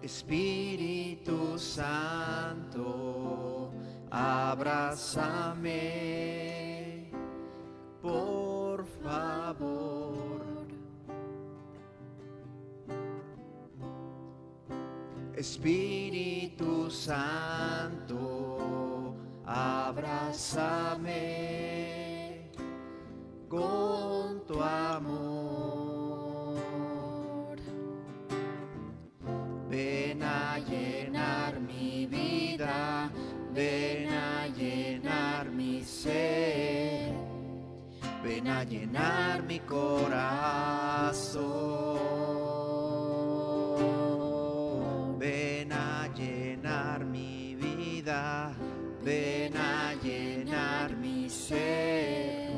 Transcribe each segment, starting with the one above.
Espíritu Santo, abrázame, por favor. Espíritu Santo, abrázame con tu amor. Ven a llenar mi vida, ven a llenar mi ser, ven a llenar mi corazón. Ven a llenar mi vida, ven a llenar mi ser,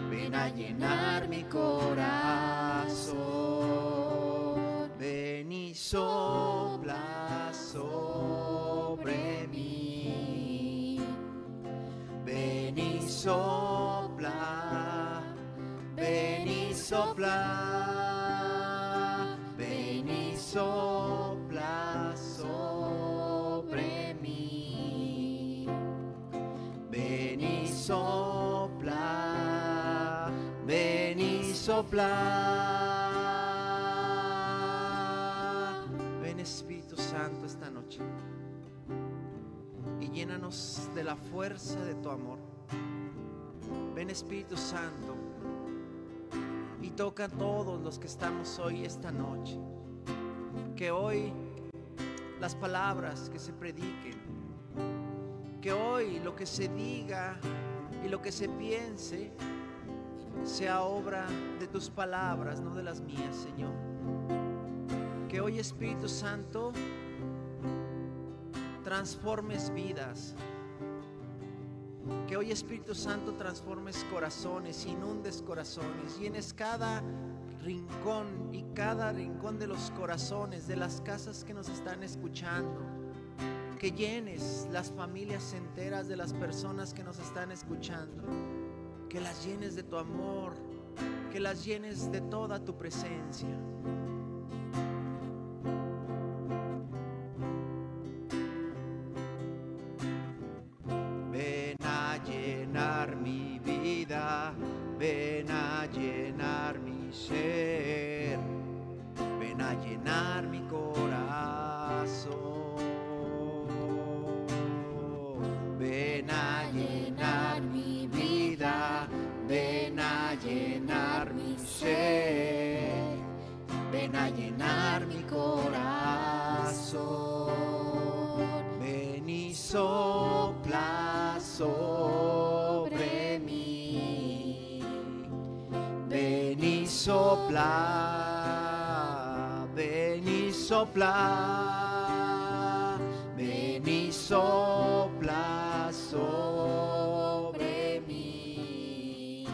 ven a llenar mi corazón. Ven y sopla sobre mí, ven y sopla, ven y sopla, ven y sopla sobre mí, ven y sopla, ven y sopla. Ven Espíritu Santo esta noche y llénanos de la fuerza de tu amor. Ven Espíritu Santo y toca a todos los que estamos hoy esta noche. Que hoy las palabras que se prediquen, que hoy lo que se diga y lo que se piense sea obra de tus palabras, no de las mías, Señor. Que hoy, Espíritu Santo, transformes vidas. Que hoy, Espíritu Santo, transformes corazones, inundes corazones, llenes cada rincón y cada rincón de los corazones, de las casas que nos están escuchando. Que llenes las familias enteras de las personas que nos están escuchando. Que las llenes de tu amor, que las llenes de toda tu presencia. Ven a llenar mi vida, ven a llenar mi ser, ven a llenar mi corazón. Ven a llenar mi vida, ven a llenar mi ser, ven a llenar mi corazón. Ven y sopla sobre mí, ven y sopla, ven y sopla, ven y sopla sobre mí,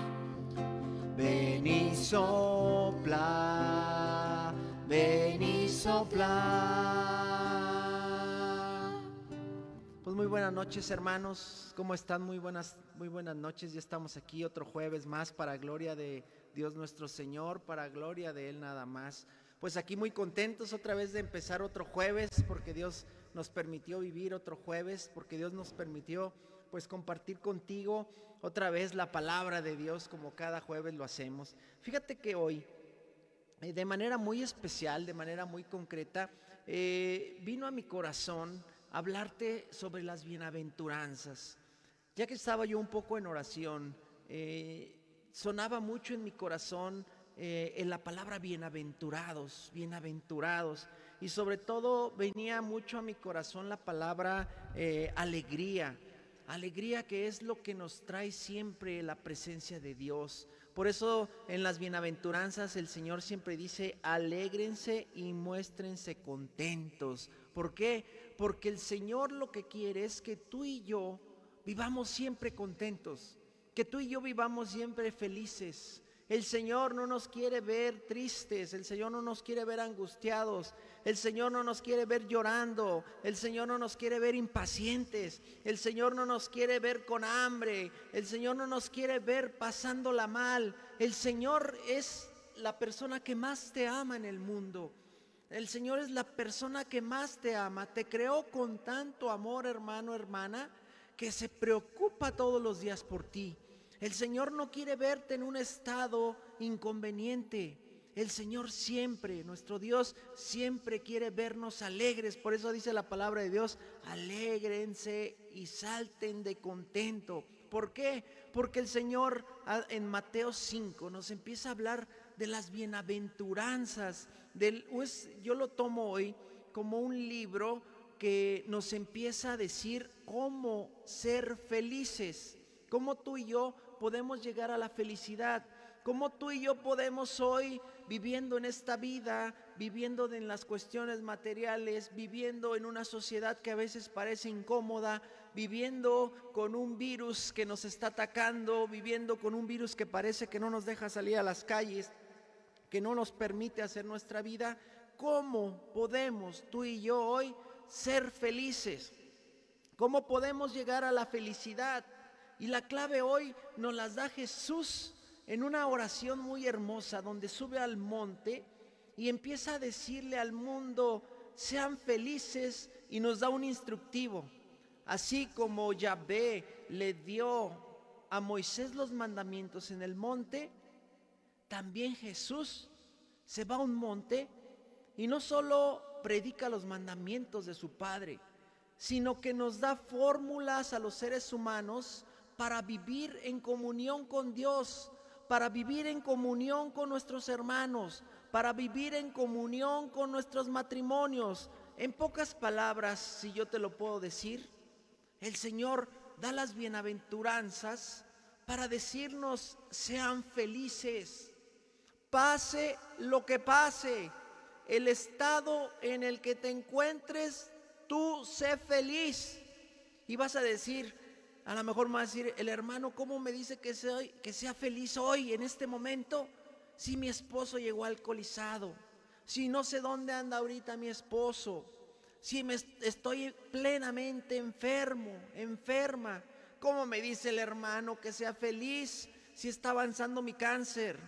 ven y sopla, ven y sopla. Pues muy buenas noches, hermanos. ¿Cómo están? Muy buenas noches. Ya estamos aquí otro jueves más para gloria de Dios nuestro Señor, para gloria de Él nada más. Pues aquí muy contentos otra vez de empezar otro jueves, porque Dios nos permitió vivir otro jueves, porque Dios nos permitió pues compartir contigo otra vez la palabra de Dios como cada jueves lo hacemos. Fíjate que hoy, de manera muy especial, de manera muy concreta, vino a mi corazón hablarte sobre las bienaventuranzas. Ya que estaba yo un poco en oración, sonaba mucho en mi corazón en la palabra bienaventurados, bienaventurados, y sobre todo venía mucho a mi corazón la palabra alegría, alegría, que es lo que nos trae siempre la presencia de Dios. Por eso en las bienaventuranzas el Señor siempre dice: alégrense y muéstrense contentos. ¿Por qué? Porque el Señor lo que quiere es que tú y yo vivamos siempre contentos, que tú y yo vivamos siempre felices. El Señor no nos quiere ver tristes, el Señor no nos quiere ver angustiados, el Señor no nos quiere ver llorando, el Señor no nos quiere ver impacientes, el Señor no nos quiere ver con hambre, el Señor no nos quiere ver pasándola mal. El Señor es la persona que más te ama en el mundo. El Señor es la persona que más te ama, te creó con tanto amor, hermano, hermana, que se preocupa todos los días por ti. El Señor no quiere verte en un estado inconveniente. El Señor siempre, nuestro Dios, siempre quiere vernos alegres. Por eso dice la palabra de Dios: alégrense y salten de contento. ¿Por qué? Porque el Señor en Mateo 5 nos empieza a hablar de las bienaventuranzas. Yo lo tomo hoy como un libro que nos empieza a decir cómo ser felices, cómo tú y yo podemos llegar a la felicidad, cómo tú y yo podemos hoy, viviendo en esta vida, viviendo en las cuestiones materiales, viviendo en una sociedad que a veces parece incómoda, viviendo con un virus que nos está atacando, viviendo con un virus que parece que no nos deja salir a las calles, que no nos permite hacer nuestra vida. ¿Cómo podemos tú y yo hoy ser felices? ¿Cómo podemos llegar a la felicidad? Y la clave hoy nos las da Jesús en una oración muy hermosa, donde sube al monte y empieza a decirle al mundo: sean felices, y nos da un instructivo. Así como Yahvé le dio a Moisés los mandamientos en el monte, también Jesús se va a un monte y no solo predica los mandamientos de su Padre, sino que nos da fórmulas a los seres humanos para vivir en comunión con Dios, para vivir en comunión con nuestros hermanos, para vivir en comunión con nuestros matrimonios. En pocas palabras, si yo te lo puedo decir, el Señor da las bienaventuranzas para decirnos: sean felices. Pase lo que pase, el estado en el que te encuentres, tú sé feliz. Y vas a decir, a lo mejor me vas a decir: el hermano, ¿cómo me dice que sea feliz hoy, en este momento? Si mi esposo llegó alcoholizado, si no sé dónde anda ahorita mi esposo, si estoy plenamente enferma. ¿Cómo me dice el hermano que sea feliz si está avanzando mi cáncer,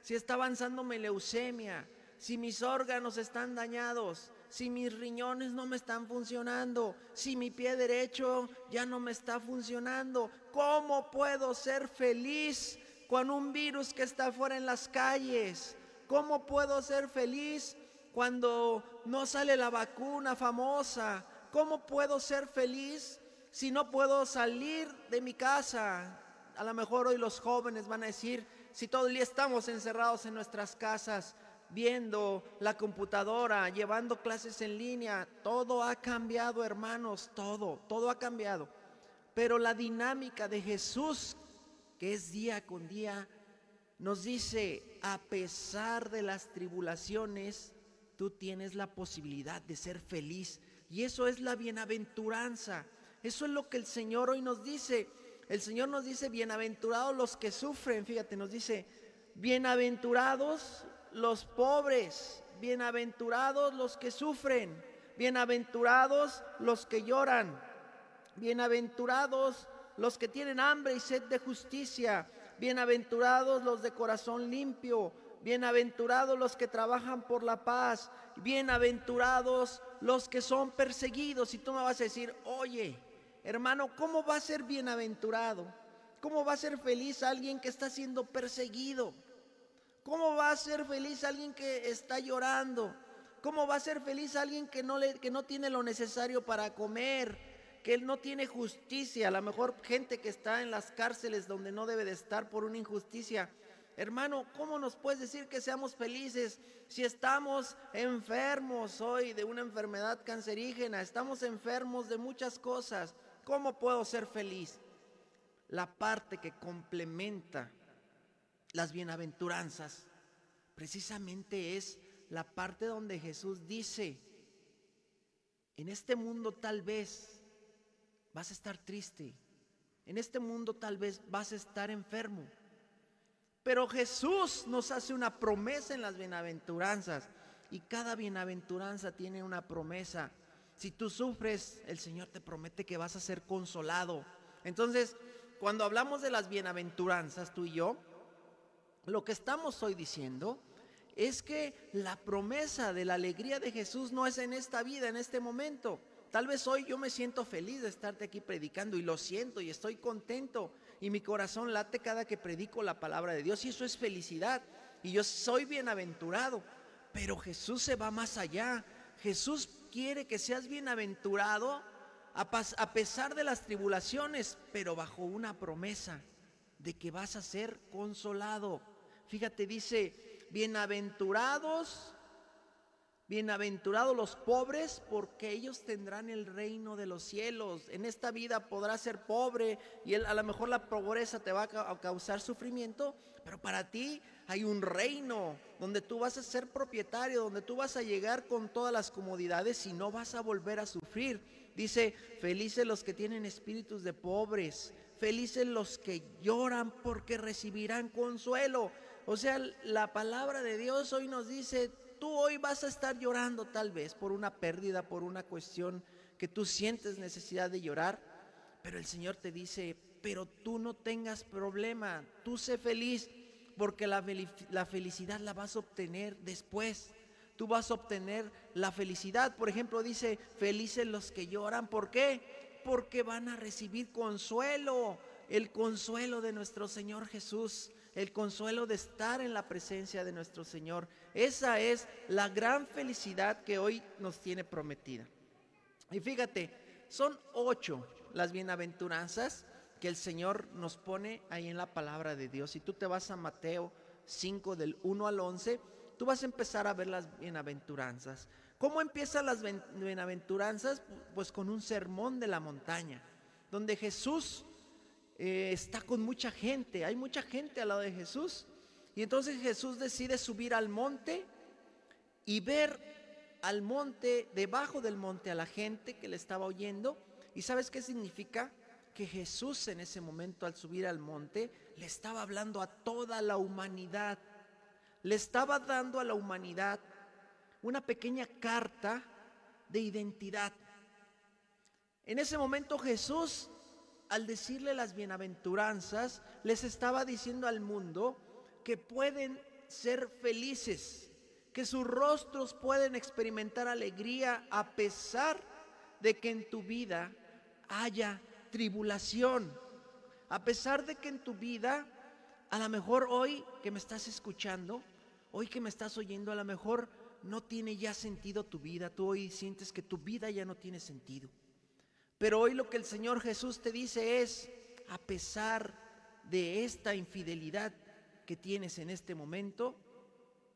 si está avanzando mi leucemia, si mis órganos están dañados, si mis riñones no me están funcionando, si mi pie derecho ya no me está funcionando? ¿Cómo puedo ser feliz con un virus que está afuera en las calles? ¿Cómo puedo ser feliz cuando no sale la vacuna famosa? ¿Cómo puedo ser feliz si no puedo salir de mi casa? A lo mejor hoy los jóvenes van a decir: si todo el día estamos encerrados en nuestras casas, viendo la computadora, llevando clases en línea. Todo ha cambiado, hermanos, todo ha cambiado. Pero la dinámica de Jesús, que es día con día, nos dice: a pesar de las tribulaciones, tú tienes la posibilidad de ser feliz. Y eso es la bienaventuranza. Eso es lo que el Señor hoy nos dice. El Señor nos dice: bienaventurados los que sufren. Fíjate, nos dice: bienaventurados los pobres, bienaventurados los que sufren, bienaventurados los que lloran, bienaventurados los que tienen hambre y sed de justicia, bienaventurados los de corazón limpio, bienaventurados los que trabajan por la paz, bienaventurados los que son perseguidos. Y tú me vas a decir: oye, hermano, ¿cómo va a ser bienaventurado? ¿Cómo va a ser feliz alguien que está siendo perseguido? ¿Cómo va a ser feliz alguien que está llorando? ¿Cómo va a ser feliz alguien que no tiene lo necesario para comer, que no tiene justicia? A lo mejor gente que está en las cárceles donde no debe de estar por una injusticia. Hermano, ¿cómo nos puedes decir que seamos felices si estamos enfermos hoy de una enfermedad cancerígena? Estamos enfermos de muchas cosas. ¿Cómo puedo ser feliz? La parte que complementa las bienaventuranzas precisamente es la parte donde Jesús dice: en este mundo tal vez vas a estar triste, en este mundo tal vez vas a estar enfermo, pero Jesús nos hace una promesa en las bienaventuranzas, y cada bienaventuranza tiene una promesa. Si tú sufres, el Señor te promete que vas a ser consolado. Entonces, cuando hablamos de las bienaventuranzas, tú y yo, lo que estamos hoy diciendo es que la promesa de la alegría de Jesús no es en esta vida, en este momento. Tal vez hoy yo me siento feliz de estarte aquí predicando y lo siento y estoy contento y mi corazón late cada que predico la palabra de Dios y eso es felicidad y yo soy bienaventurado. Pero Jesús se va más allá. Jesús quiere que seas bienaventurado a pesar de las tribulaciones, pero bajo una promesa de que vas a ser consolado. Fíjate, dice, bienaventurados los pobres, porque ellos tendrán el reino de los cielos. En esta vida podrás ser pobre y a lo mejor la pobreza te va a causar sufrimiento, pero para ti hay un reino donde tú vas a ser propietario, donde tú vas a llegar con todas las comodidades y no vas a volver a sufrir. Dice, felices los que tienen espíritus de pobres, felices los que lloran porque recibirán consuelo. O sea, la palabra de Dios hoy nos dice, tú hoy vas a estar llorando tal vez por una pérdida, por una cuestión que tú sientes necesidad de llorar, pero el Señor te dice, pero tú no tengas problema, tú sé feliz, porque la felicidad la vas a obtener después. Tú vas a obtener la felicidad. Por ejemplo, dice, felices los que lloran. ¿Por qué? Porque van a recibir consuelo, el consuelo de nuestro Señor Jesús, el consuelo de estar en la presencia de nuestro Señor. Esa es la gran felicidad que hoy nos tiene prometida. Y fíjate, son 8 las bienaventuranzas que el Señor nos pone ahí en la palabra de Dios. Si tú te vas a Mateo 5 del 1 al 11, tú vas a empezar a ver las bienaventuranzas. ¿Cómo empiezan las bienaventuranzas? Pues con un sermón de la montaña, donde Jesús está con mucha gente, hay mucha gente al lado de Jesús. Y entonces Jesús decide subir al monte y ver al monte, debajo del monte, a la gente que le estaba oyendo. ¿Y sabes qué significa? Que Jesús en ese momento, al subir al monte, le estaba hablando a toda la humanidad. Le estaba dando a la humanidad una pequeña carta de identidad. En ese momento Jesús, al decirle las bienaventuranzas, les estaba diciendo al mundo que pueden ser felices, que sus rostros pueden experimentar alegría a pesar de que en tu vida haya tribulación, a pesar de que en tu vida, a lo mejor hoy que me estás escuchando, hoy que me estás oyendo, a lo mejor no tiene ya sentido tu vida, tú hoy sientes que tu vida ya no tiene sentido. Pero hoy lo que el Señor Jesús te dice es, a pesar de esta infidelidad que tienes en este momento,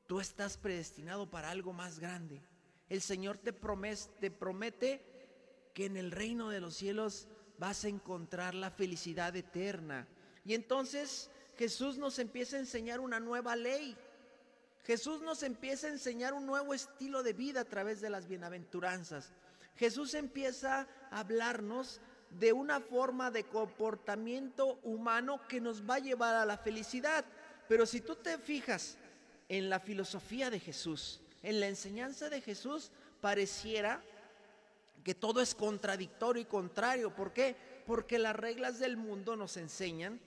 tú estás predestinado para algo más grande. El Señor te promete que en el reino de los cielos vas a encontrar la felicidad eterna. Y entonces Jesús nos empieza a enseñar una nueva ley. Jesús nos empieza a enseñar un nuevo estilo de vida a través de las bienaventuranzas. Jesús empieza a hablarnos de una forma de comportamiento humano que nos va a llevar a la felicidad. Pero si tú te fijas en la filosofía de Jesús, en la enseñanza de Jesús, pareciera que todo es contradictorio y contrario. ¿Por qué? Porque las reglas del mundo nos enseñan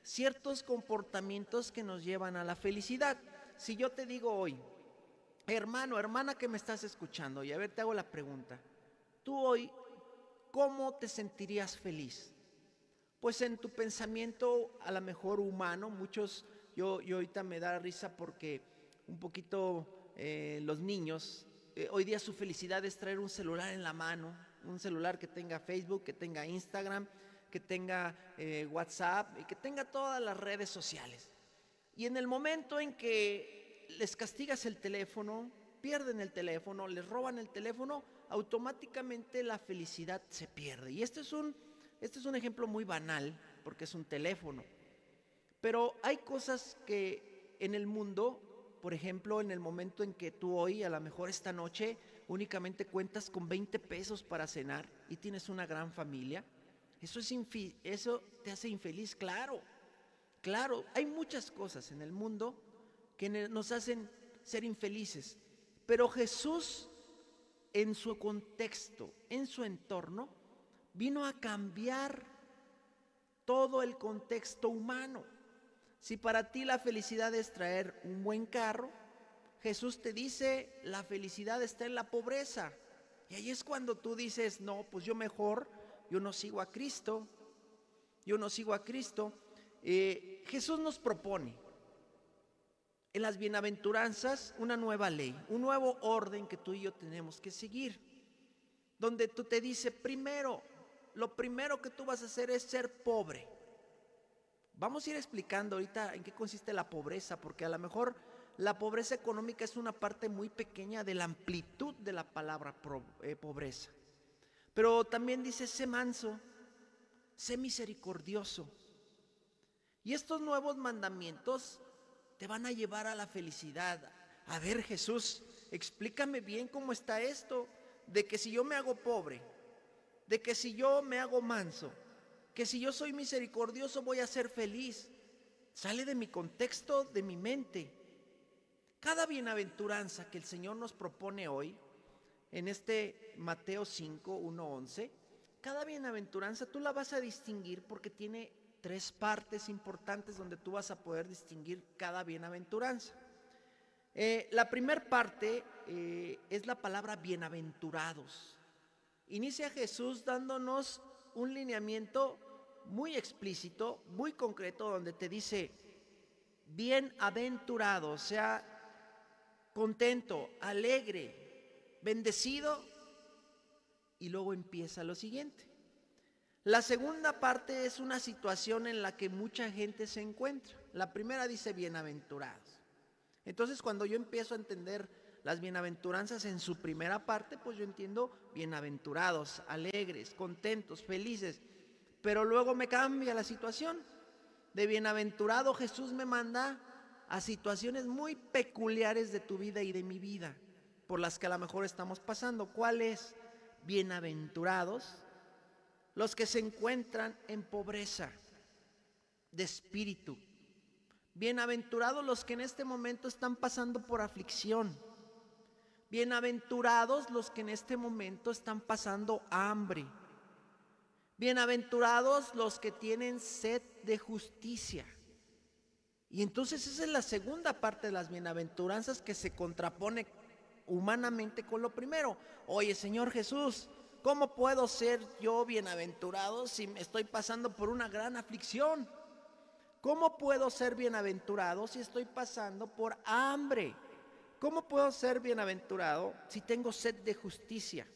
ciertos comportamientos que nos llevan a la felicidad. Si yo te digo hoy, hermano, hermana que me estás escuchando, y a ver, te hago la pregunta, tú hoy, ¿cómo te sentirías feliz? Pues en tu pensamiento a lo mejor humano, muchos, yo ahorita me da risa porque un poquito los niños, hoy día su felicidad es traer un celular en la mano, un celular que tenga Facebook, que tenga Instagram, que tenga WhatsApp y que tenga todas las redes sociales. Y en el momento en que les castigas el teléfono, pierden el teléfono, les roban el teléfono, automáticamente la felicidad se pierde. Y este es un ejemplo muy banal, porque es un teléfono. Pero hay cosas que en el mundo, por ejemplo, en el momento en que tú hoy, a lo mejor esta noche, únicamente cuentas con 20 pesos para cenar y tienes una gran familia, eso te hace infeliz, claro. Claro, hay muchas cosas en el mundo que nos hacen ser infelices, pero Jesús, en su contexto, en su entorno, vino a cambiar todo el contexto humano. Si para ti la felicidad es traer un buen carro, Jesús te dice, la felicidad está en la pobreza. Y ahí es cuando tú dices, no, pues yo no sigo a Cristo, yo no sigo a Cristo. Jesús nos propone en las bienaventuranzas una nueva ley, un nuevo orden que tú y yo tenemos que seguir, donde tú te dice, lo primero que tú vas a hacer es ser pobre. Vamos a ir explicando ahorita en qué consiste la pobreza, porque a lo mejor la pobreza económica es una parte muy pequeña de la amplitud de la palabra pobreza. Pero también dice, sé manso, sé misericordioso. Y estos nuevos mandamientos te van a llevar a la felicidad. A ver, Jesús, explícame bien cómo está esto, de que si yo me hago pobre, de que si yo me hago manso, que si yo soy misericordioso voy a ser feliz. Sale de mi contexto, de mi mente. Cada bienaventuranza que el Señor nos propone hoy, en este Mateo 5, 1, 11, cada bienaventuranza tú la vas a distinguir porque tiene 3 partes importantes donde tú vas a poder distinguir cada bienaventuranza. La primera parte es la palabra bienaventurados. Inicia Jesús dándonos un lineamiento muy explícito, muy concreto, donde te dice, bienaventurado, o sea, contento, alegre, bendecido, y luego empieza lo siguiente. La segunda parte es una situación en la que mucha gente se encuentra. La primera dice bienaventurados. Entonces, cuando yo empiezo a entender las bienaventuranzas en su primera parte, pues yo entiendo bienaventurados, alegres, contentos, felices. Pero luego me cambia la situación. De bienaventurado Jesús me manda a situaciones muy peculiares de tu vida y de mi vida, por las que a lo mejor estamos pasando. ¿Cuál es? Bienaventurados los que se encuentran en pobreza de espíritu. Bienaventurados los que en este momento están pasando por aflicción. Bienaventurados los que en este momento están pasando hambre. Bienaventurados los que tienen sed de justicia. Y entonces esa es la segunda parte de las bienaventuranzas que se contrapone humanamente con lo primero. Oye, Señor Jesús, ¿cómo puedo ser yo bienaventurado si me estoy pasando por una gran aflicción? ¿Cómo puedo ser bienaventurado si estoy pasando por hambre? ¿Cómo puedo ser bienaventurado si tengo sed de justicia?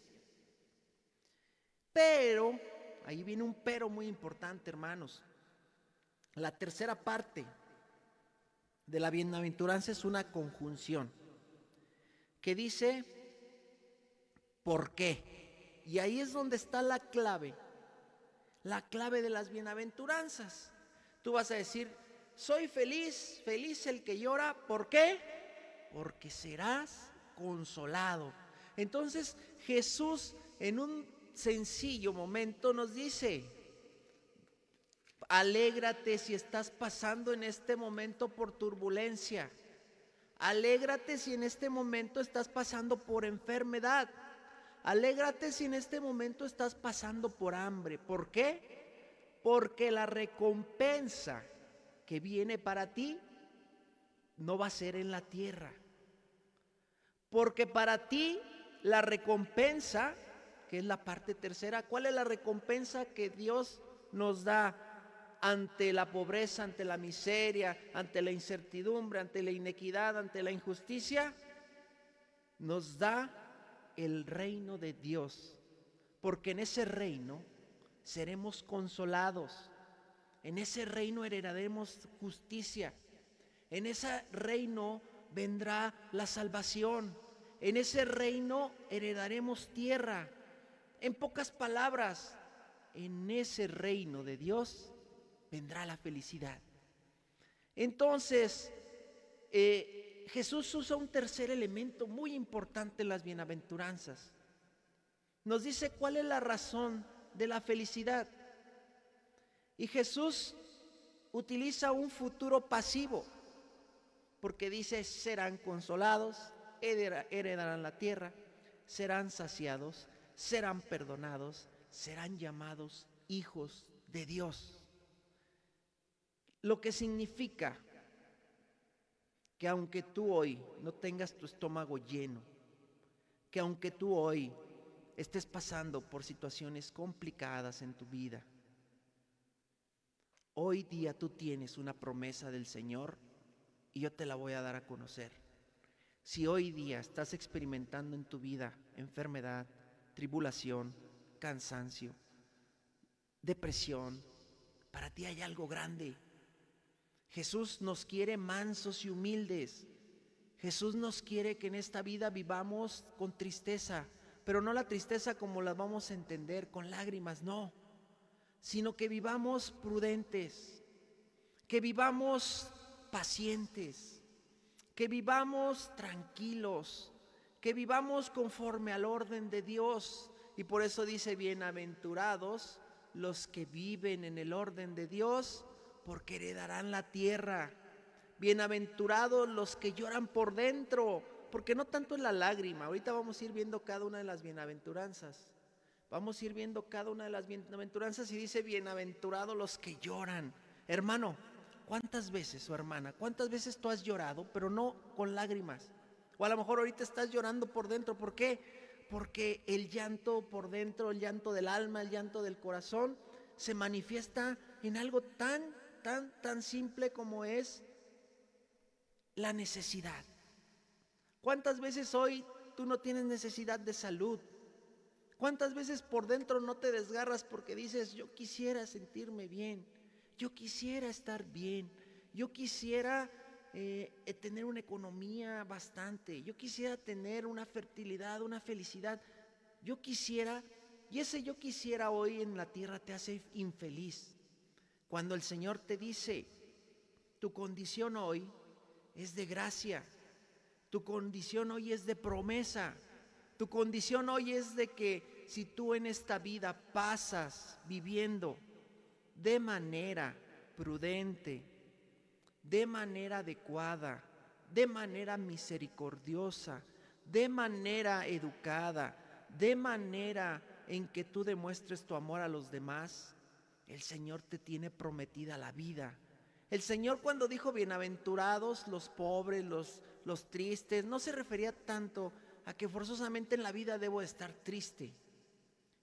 Pero, ahí viene un pero muy importante, hermanos. La tercera parte de la bienaventuranza es una conjunción que dice, ¿por qué? Y ahí es donde está la clave de las bienaventuranzas. Tú vas a decir, soy feliz, feliz el que llora, ¿por qué? Porque serás consolado. Entonces Jesús en un sencillo momento nos dice, alégrate si estás pasando en este momento por turbulencia. Alégrate si en este momento estás pasando por enfermedad. Alégrate si en este momento estás pasando por hambre. ¿Por qué? Porque la recompensa que viene para ti no va a ser en la tierra. Porque para ti la recompensa, que es la parte tercera, ¿cuál es la recompensa que Dios nos da ante la pobreza, ante la miseria, ante la incertidumbre, ante la inequidad, ante la injusticia? Nos da el reino de Dios, porque en ese reino seremos consolados, en ese reino heredaremos justicia, en ese reino vendrá la salvación, en ese reino heredaremos tierra. En pocas palabras, en ese reino de Dios vendrá la felicidad. Entonces, Jesús usa un tercer elemento muy importante en las bienaventuranzas. Nos dice cuál es la razón de la felicidad. Y Jesús utiliza un futuro pasivo, porque dice, serán consolados, heredarán la tierra, serán saciados, serán perdonados, serán llamados hijos de Dios. Lo que significa que aunque tú hoy no tengas tu estómago lleno, que aunque tú hoy estés pasando por situaciones complicadas en tu vida, hoy día tú tienes una promesa del Señor y yo te la voy a dar a conocer. Si hoy día estás experimentando en tu vida enfermedad, tribulación, cansancio, depresión, para ti hay algo grande. Jesús nos quiere mansos y humildes. Jesús nos quiere que en esta vida vivamos con tristeza, pero no la tristeza como la vamos a entender, con lágrimas, no, sino que vivamos prudentes, que vivamos pacientes, que vivamos tranquilos, que vivamos conforme al orden de Dios. Y por eso dice, bienaventurados los que viven en el orden de Dios, porque heredarán la tierra. Bienaventurados los que lloran por dentro, porque no tanto es la lágrima. Ahorita vamos a ir viendo cada una de las bienaventuranzas. Vamos a ir viendo cada una de las bienaventuranzas y dice, bienaventurados los que lloran. Hermano, ¿cuántas veces, o hermana, cuántas veces tú has llorado, pero no con lágrimas? O a lo mejor ahorita estás llorando por dentro. ¿Por qué? Porque el llanto por dentro, el llanto del alma, el llanto del corazón, se manifiesta en algo tan simple como es la necesidad. ¿Cuántas veces hoy tú no tienes necesidad de salud? ¿Cuántas veces por dentro no te desgarras porque dices, yo quisiera sentirme bien, yo quisiera estar bien, yo quisiera tener una economía bastante, yo quisiera tener una fertilidad, una felicidad, yo quisiera, y ese yo quisiera hoy en la tierra te hace infeliz? Cuando el Señor te dice, tu condición hoy es de gracia, tu condición hoy es de promesa, tu condición hoy es de que si tú en esta vida pasas viviendo de manera prudente, de manera adecuada, de manera misericordiosa, de manera educada, de manera en que tú demuestres tu amor a los demás, el Señor te tiene prometida la vida. El Señor, cuando dijo bienaventurados los pobres, los tristes, no se refería tanto a que forzosamente en la vida debo estar triste.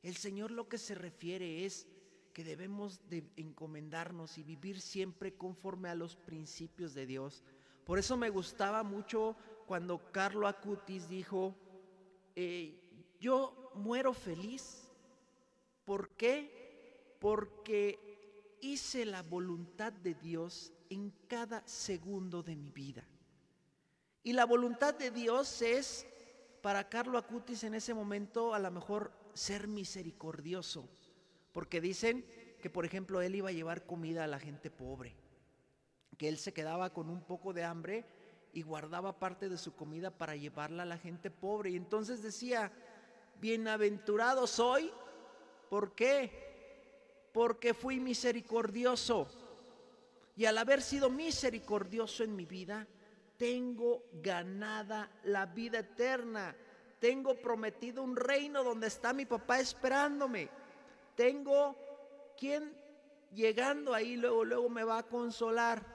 El Señor lo que se refiere es que debemos de encomendarnos y vivir siempre conforme a los principios de Dios. Por eso me gustaba mucho cuando Carlo Acutis dijo, yo muero feliz. ¿Por qué? Porque hice la voluntad de Dios en cada segundo de mi vida. Y la voluntad de Dios es, para Carlo Acutis en ese momento, a lo mejor ser misericordioso. Porque dicen que, por ejemplo, él iba a llevar comida a la gente pobre, que él se quedaba con un poco de hambre y guardaba parte de su comida para llevarla a la gente pobre. Y entonces decía, bienaventurado soy, ¿por qué? Porque fui misericordioso. Y al haber sido misericordioso en mi vida, tengo ganada la vida eterna. Tengo prometido un reino donde está mi papá esperándome. Tengo quien llegando ahí luego me va a consolar.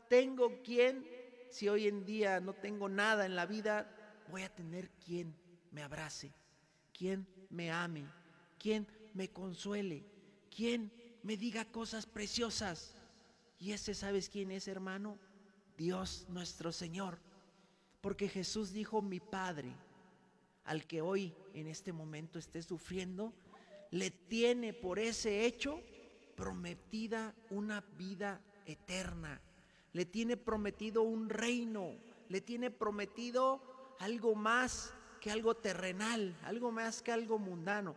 Tengo quien, si hoy en día no tengo nada en la vida, voy a tener quien me abrace, quien me ame, quien me consuele, quien me diga cosas preciosas. Y ese, ¿sabes quién es, hermano? Dios nuestro Señor. Porque Jesús dijo, mi Padre, al que hoy en este momento esté sufriendo, le tiene por ese hecho prometida una vida eterna, le tiene prometido un reino, le tiene prometido algo más que algo terrenal, algo más que algo mundano.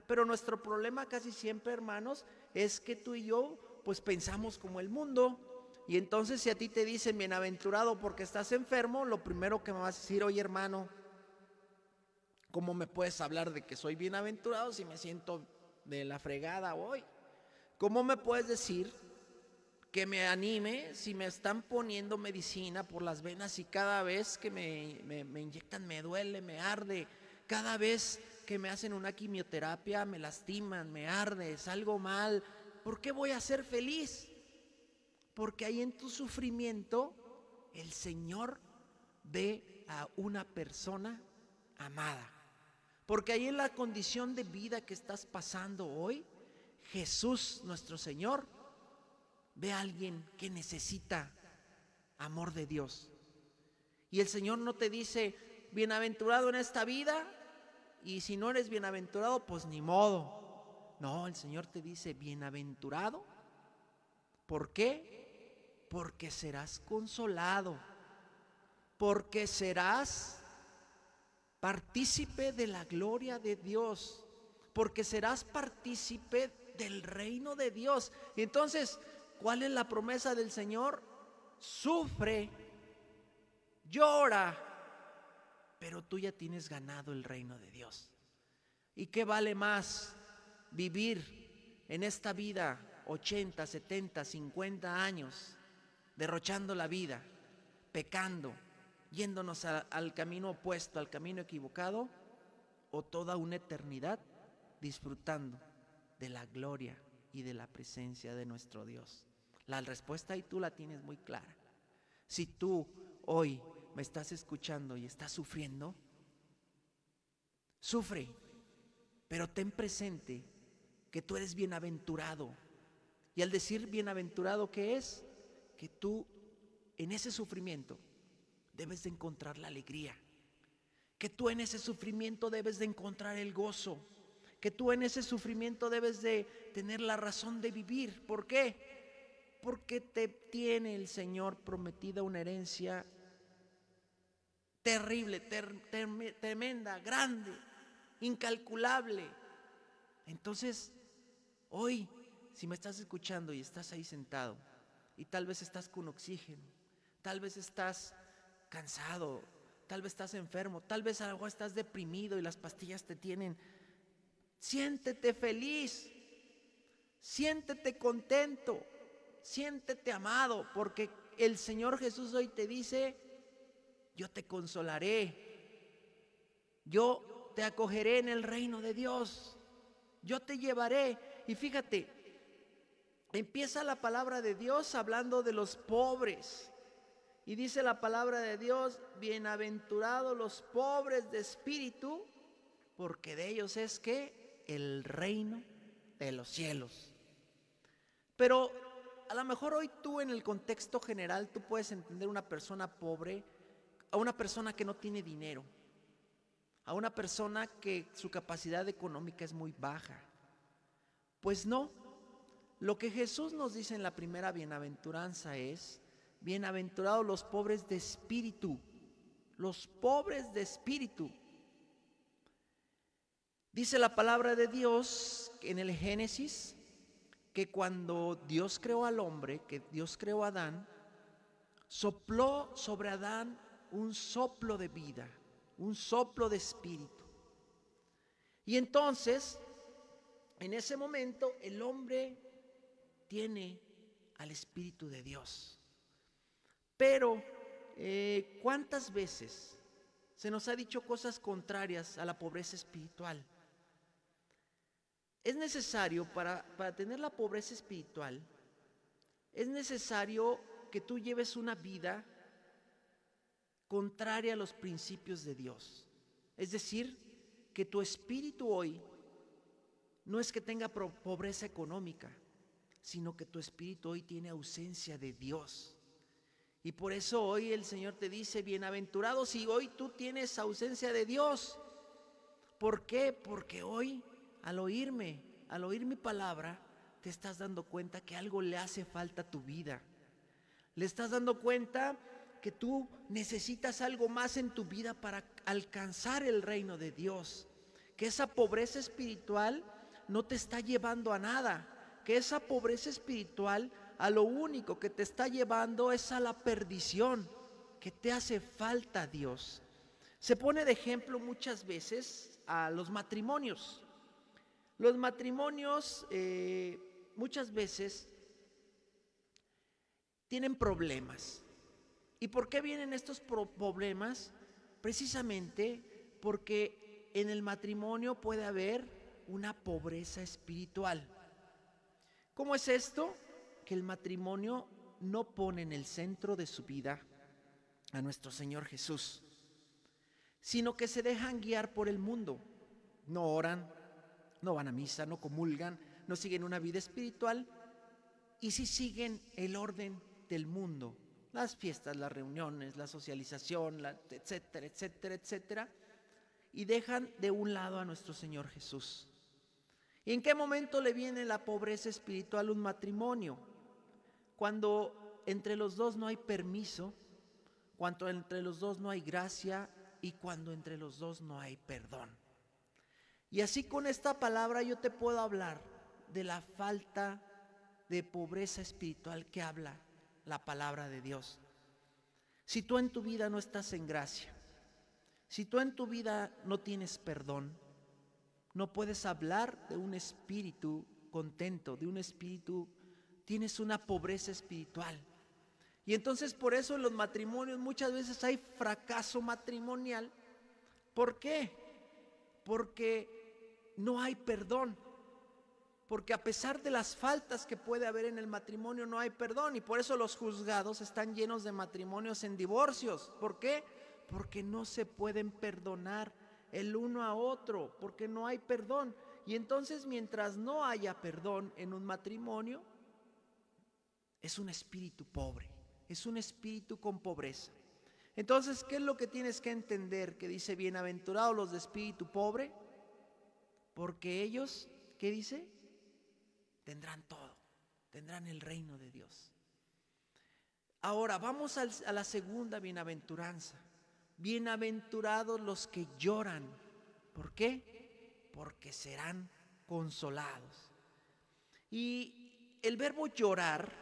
Pero nuestro problema casi siempre, hermanos, es que tú y yo pues pensamos como el mundo. Y entonces si a ti te dicen bienaventurado porque estás enfermo, lo primero que me vas a decir, oye hermano, ¿cómo me puedes hablar de que soy bienaventurado si me siento de la fregada hoy? ¿Cómo me puedes decir que me anime si me están poniendo medicina por las venas y cada vez que me inyectan me duele, me arde? Cada vez que me hacen una quimioterapia me lastiman, me arde, salgo mal. ¿Por qué voy a ser feliz? Porque ahí en tu sufrimiento el Señor ve a una persona amada. Porque ahí en la condición de vida que estás pasando hoy, Jesús, nuestro Señor, ve a alguien que necesita amor de Dios. Y el Señor no te dice, bienaventurado en esta vida, y si no eres bienaventurado, pues ni modo. No, el Señor te dice, bienaventurado. ¿Por qué? Porque serás consolado, porque serás partícipe de la gloria de Dios, porque serás partícipe del reino de Dios. Y entonces, ¿cuál es la promesa del Señor? Sufre, llora, pero tú ya tienes ganado el reino de Dios. ¿Y qué vale más vivir en esta vida 80, 70, 50 años, derrochando la vida, pecando, yéndonos al camino opuesto, al camino equivocado, o toda una eternidad disfrutando de la gloria y de la presencia de nuestro Dios? La respuesta ahí tú la tienes muy clara. Si tú hoy me estás escuchando y estás sufriendo, sufre, pero ten presente que tú eres bienaventurado. Y al decir bienaventurado, ¿qué es? Que tú en ese sufrimiento debes de encontrar la alegría, que tú en ese sufrimiento debes de encontrar el gozo, que tú en ese sufrimiento debes de tener la razón de vivir. ¿Por qué? Porque te tiene el Señor prometida una herencia terrible, tremenda, grande, incalculable. Entonces, hoy, si me estás escuchando y estás ahí sentado, y tal vez estás con oxígeno, tal vez estás cansado, tal vez estás enfermo, tal vez algo estás deprimido y las pastillas te tienen, siéntete feliz, siéntete contento, siéntete amado, porque el Señor Jesús hoy te dice, yo te consolaré, yo te acogeré en el reino de Dios, yo te llevaré. Y fíjate, empieza la palabra de Dios hablando de los pobres. Y dice la palabra de Dios, bienaventurados los pobres de espíritu, porque de ellos es que el reino de los cielos. Pero a lo mejor hoy tú en el contexto general tú puedes entender una persona pobre a una persona que no tiene dinero, a una persona que su capacidad económica es muy baja. Pues no, lo que Jesús nos dice en la primera bienaventuranza es, bienaventurados los pobres de espíritu, los pobres de espíritu. Dice la palabra de Dios en el Génesis que cuando Dios creó al hombre, que Dios creó a Adán, sopló sobre Adán un soplo de vida, un soplo de espíritu. Y entonces, en ese momento, el hombre tiene al Espíritu de Dios. Pero, ¿cuántas veces se nos ha dicho cosas contrarias a la pobreza espiritual? Es necesario, para tener la pobreza espiritual, es necesario que tú lleves una vida contraria a los principios de Dios. Es decir, que tu espíritu hoy no es que tenga pobreza económica, sino que tu espíritu hoy tiene ausencia de Dios. Y por eso hoy el Señor te dice, bienaventurado si hoy tú tienes ausencia de Dios. ¿Por qué? Porque hoy al oír mi palabra, te estás dando cuenta que algo le hace falta a tu vida. Le estás dando cuenta que tú necesitas algo más en tu vida para alcanzar el reino de Dios. Que esa pobreza espiritual no te está llevando a nada. Que esa pobreza espiritual a lo único que te está llevando es a la perdición. Que te hace falta Dios. Se pone de ejemplo muchas veces a los matrimonios. Los matrimonios muchas veces tienen problemas. ¿Y por qué vienen estos problemas? Precisamente porque en el matrimonio puede haber una pobreza espiritual. ¿Cómo es esto? Que el matrimonio no pone en el centro de su vida a nuestro Señor Jesús, sino que se dejan guiar por el mundo. No oran, no van a misa, no comulgan, no siguen una vida espiritual y sí siguen el orden del mundo, las fiestas, las reuniones, la socialización, etcétera, etcétera, etcétera, y dejan de un lado a nuestro Señor Jesús. ¿Y en qué momento le viene la pobreza espiritual a un matrimonio? Cuando entre los dos no hay permiso, cuando entre los dos no hay gracia y cuando entre los dos no hay perdón. Y así con esta palabra yo te puedo hablar de la falta de pobreza espiritual que habla la palabra de Dios. Si tú en tu vida no estás en gracia, si tú en tu vida no tienes perdón, no puedes hablar de un espíritu contento, de un espíritu, tienes una pobreza espiritual. Y entonces por eso en los matrimonios muchas veces hay fracaso matrimonial. ¿Por qué? Porque no hay perdón. Porque a pesar de las faltas que puede haber en el matrimonio, no hay perdón. Y por eso los juzgados están llenos de matrimonios en divorcios. ¿Por qué? Porque no se pueden perdonar el uno a otro, porque no hay perdón. Y entonces mientras no haya perdón en un matrimonio, es un espíritu pobre, es un espíritu con pobreza. Entonces, ¿qué es lo que tienes que entender? Que dice, bienaventurados los de espíritu pobre, porque ellos, ¿qué dice? Tendrán todo, tendrán el reino de Dios. Ahora, vamos a la segunda bienaventuranza. Bienaventurados los que lloran. ¿Por qué? Porque serán consolados. Y el verbo llorar,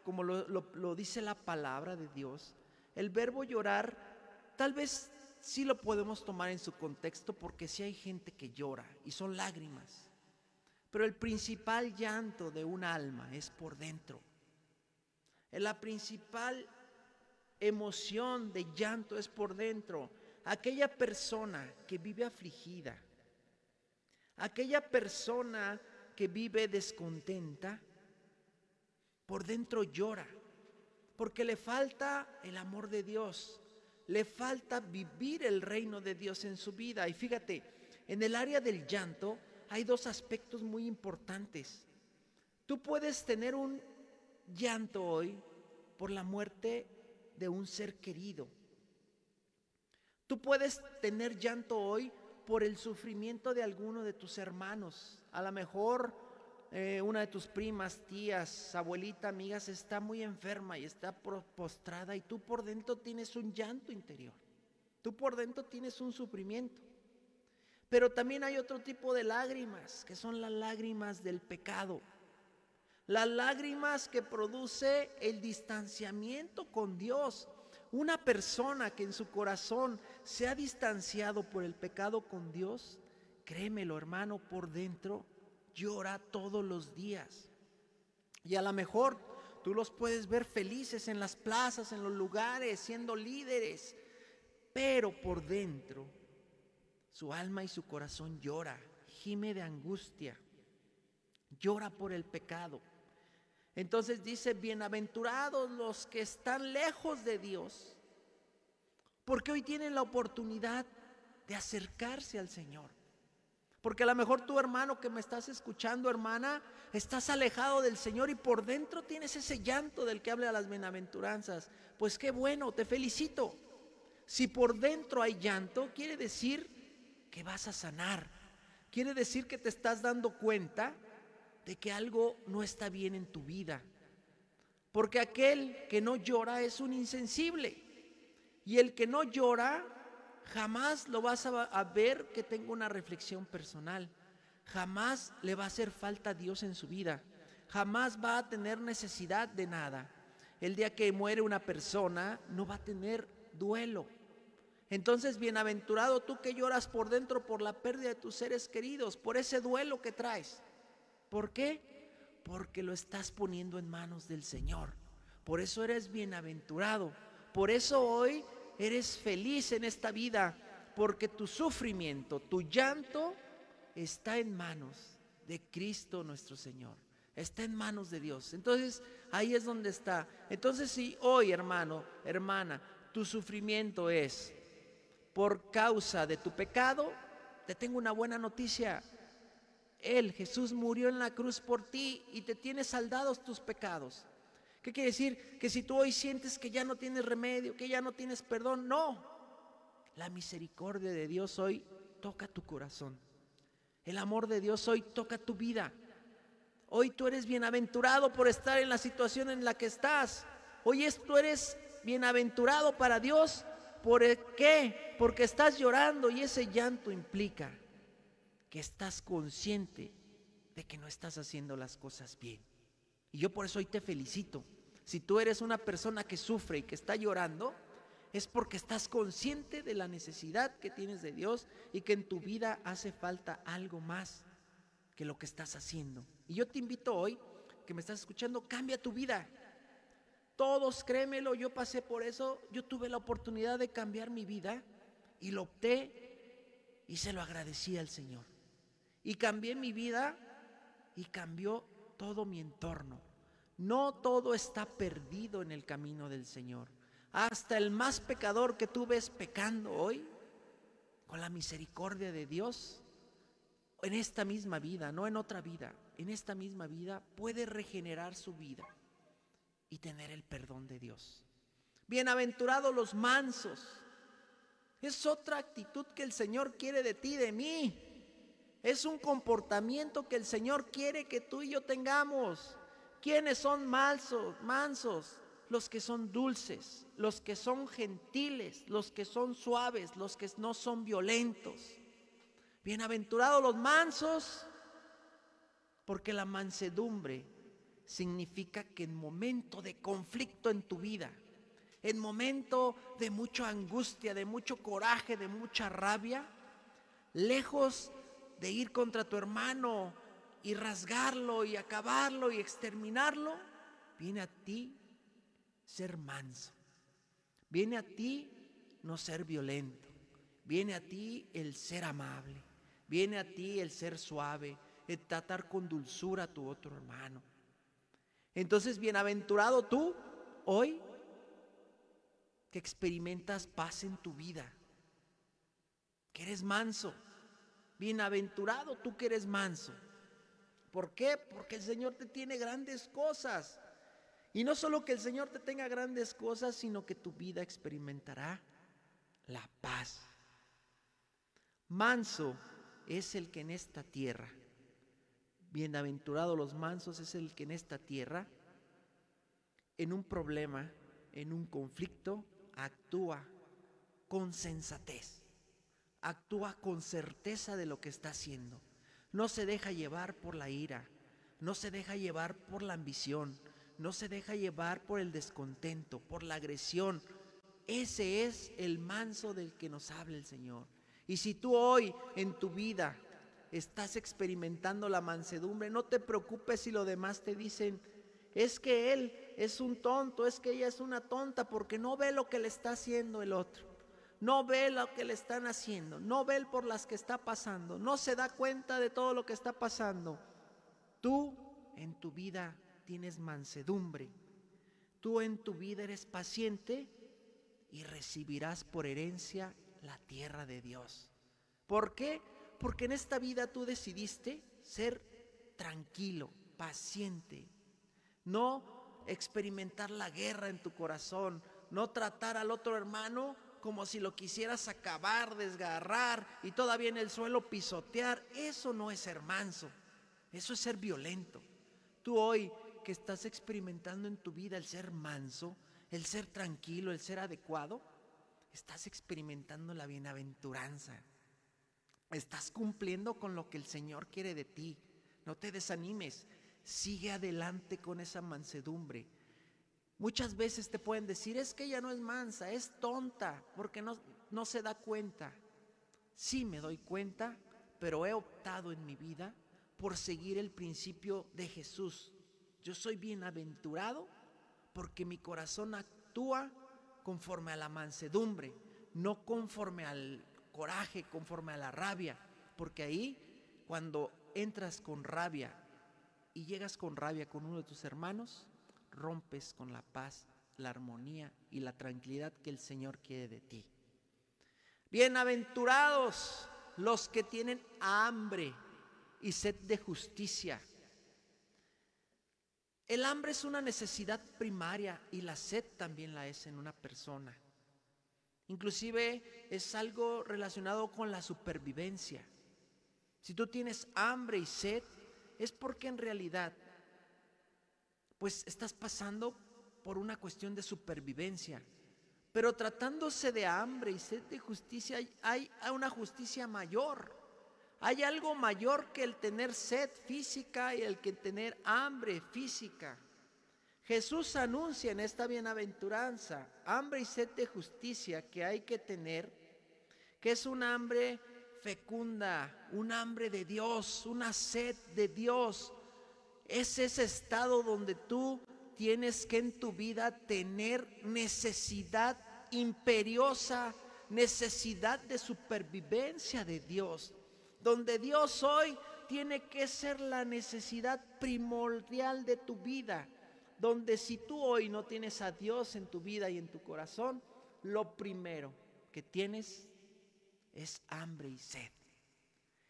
como lo dice la palabra de Dios, el verbo llorar tal vez sí lo podemos tomar en su contexto, porque sí hay gente que llora y son lágrimas. Pero el principal llanto de un alma es por dentro. La principal emoción de llanto es por dentro. Aquella persona que vive afligida, aquella persona que vive descontenta, por dentro llora, porque le falta el amor de Dios, le falta vivir el reino de Dios en su vida. Y fíjate, en el área del llanto hay dos aspectos muy importantes. Tú puedes tener un llanto hoy por la muerte de un ser querido. Tú puedes tener llanto hoy por el sufrimiento de alguno de tus hermanos. A lo mejor una de tus primas, tías, abuelita, amigas está muy enferma y está postrada, y tú por dentro tienes un llanto interior. Tú por dentro tienes un sufrimiento. Pero también hay otro tipo de lágrimas, que son las lágrimas del pecado. Las lágrimas que produce el distanciamiento con Dios. Una persona que en su corazón se ha distanciado por el pecado con Dios, créemelo, hermano, por dentro llora todos los días. Y a lo mejor tú los puedes ver felices en las plazas, en los lugares, siendo líderes, pero por dentro su alma y su corazón llora, gime de angustia, llora por el pecado. Entonces dice, bienaventurados los que están lejos de Dios, porque hoy tienen la oportunidad de acercarse al Señor. Porque a lo mejor tu hermano que me estás escuchando, hermana, estás alejado del Señor y por dentro tienes ese llanto del que habla las bienaventuranzas. Pues qué bueno, te felicito. Si por dentro hay llanto, quiere decir que vas a sanar. Quiere decir que te estás dando cuenta de que algo no está bien en tu vida. Porque aquel que no llora es un insensible. Y el que no llora, jamás lo vas a ver que tenga una reflexión personal. Jamás le va a hacer falta a Dios en su vida. Jamás va a tener necesidad de nada. El día que muere una persona, no va a tener duelo. Entonces, bienaventurado tú que lloras por dentro por la pérdida de tus seres queridos, por ese duelo que traes. ¿Por qué? Porque lo estás poniendo en manos del Señor. Por eso eres bienaventurado. Por eso hoy eres feliz en esta vida, porque tu sufrimiento, tu llanto está en manos de Cristo nuestro Señor. Está en manos de Dios. Entonces, ahí es donde está. Entonces, si hoy, hermano, hermana, tu sufrimiento es por causa de tu pecado, te tengo una buena noticia. Él, Jesús, murió en la cruz por ti y te tiene saldados tus pecados. ¿Qué quiere decir? Que si tú hoy sientes que ya no tienes remedio, que ya no tienes perdón, no. La misericordia de Dios hoy toca tu corazón. El amor de Dios hoy toca tu vida. Hoy tú eres bienaventurado por estar en la situación en la que estás. Hoy tú eres bienaventurado para Dios. ¿Por qué? Porque estás llorando y ese llanto implica que estás consciente de que no estás haciendo las cosas bien. Y yo por eso hoy te felicito. Si tú eres una persona que sufre y que está llorando, es porque estás consciente de la necesidad que tienes de Dios y que en tu vida hace falta algo más que lo que estás haciendo. Y yo te invito hoy, que me estás escuchando, cambia tu vida. Todos, créemelo, yo pasé por eso, yo tuve la oportunidad de cambiar mi vida y lo opté y se lo agradecí al Señor. Y cambié mi vida y cambió todo mi entorno. No todo está perdido en el camino del Señor. Hasta el más pecador que tú ves pecando hoy, con la misericordia de Dios, en esta misma vida, no en otra vida, en esta misma vida puede regenerar su vida y tener el perdón de Dios. Bienaventurados los mansos. Es otra actitud que el Señor quiere de ti, de mí. Es un comportamiento que el Señor quiere que tú y yo tengamos. ¿Quiénes son mansos? Los que son dulces, los que son gentiles, los que son suaves, los que no son violentos. Bienaventurados los mansos, porque la mansedumbre significa que en momento de conflicto en tu vida, en momento de mucha angustia, de mucho coraje, de mucha rabia, lejos de ir contra tu hermano y rasgarlo y acabarlo y exterminarlo, viene a ti ser manso. Viene a ti no ser violento. Viene a ti el ser amable. Viene a ti el ser suave, el tratar con dulzura a tu otro hermano. Entonces, bienaventurado tú hoy que experimentas paz en tu vida, que eres manso. Bienaventurado tú que eres manso. ¿Por qué? Porque el Señor te tiene grandes cosas. Y no solo que el Señor te tenga grandes cosas, sino que tu vida experimentará la paz. Manso es el que en esta tierra, bienaventurados los mansos, es el que en esta tierra, en un problema, en un conflicto, actúa con sensatez, actúa con certeza de lo que está haciendo. No se deja llevar por la ira, no se deja llevar por la ambición, no se deja llevar por el descontento, por la agresión. Ese es el manso del que nos habla el Señor. Y si tú hoy en tu vida estás experimentando la mansedumbre, no te preocupes si los demás te dicen, es que él es un tonto, es que ella es una tonta, porque no ve lo que le está haciendo el otro. No ve lo que le están haciendo, no ve por las que está pasando, no se da cuenta de todo lo que está pasando. Tú en tu vida tienes mansedumbre, tú en tu vida eres paciente y recibirás por herencia la tierra de Dios. ¿Por qué? Porque en esta vida tú decidiste ser tranquilo, paciente, no experimentar la guerra en tu corazón, no tratar al otro hermano como si lo quisieras acabar, desgarrar y todavía en el suelo pisotear. Eso no es ser manso, eso es ser violento. Tú hoy que estás experimentando en tu vida el ser manso, el ser tranquilo, el ser adecuado, estás experimentando la bienaventuranza. Estás cumpliendo con lo que el Señor quiere de ti. No te desanimes, sigue adelante con esa mansedumbre. Muchas veces te pueden decir, es que ella no es mansa, es tonta, porque no se da cuenta. Sí me doy cuenta, pero he optado en mi vida por seguir el principio de Jesús. Yo soy bienaventurado porque mi corazón actúa conforme a la mansedumbre, no conforme al coraje, conforme a la rabia, porque ahí cuando entras con rabia y llegas con rabia con uno de tus hermanos, rompes con la paz la armonía y la tranquilidad que el Señor quiere de ti. Bienaventurados los que tienen hambre y sed de justicia. El hambre es una necesidad primaria y la sed también la es en una persona. Inclusive es algo relacionado con la supervivencia. Si tú tienes hambre y sed, es porque en realidad pues estás pasando por una cuestión de supervivencia. Pero tratándose de hambre y sed de justicia, hay una justicia mayor. Hay algo mayor que el tener sed física y el que tener hambre física. Jesús anuncia en esta bienaventuranza hambre y sed de justicia que hay que tener, que es un hambre fecunda, un hambre de Dios, una sed de Dios. Es ese estado donde tú tienes que en tu vida tener necesidad imperiosa, necesidad de supervivencia de Dios, donde Dios hoy tiene que ser la necesidad primordial de tu vida, donde si tú hoy no tienes a Dios en tu vida y en tu corazón, lo primero que tienes es hambre y sed.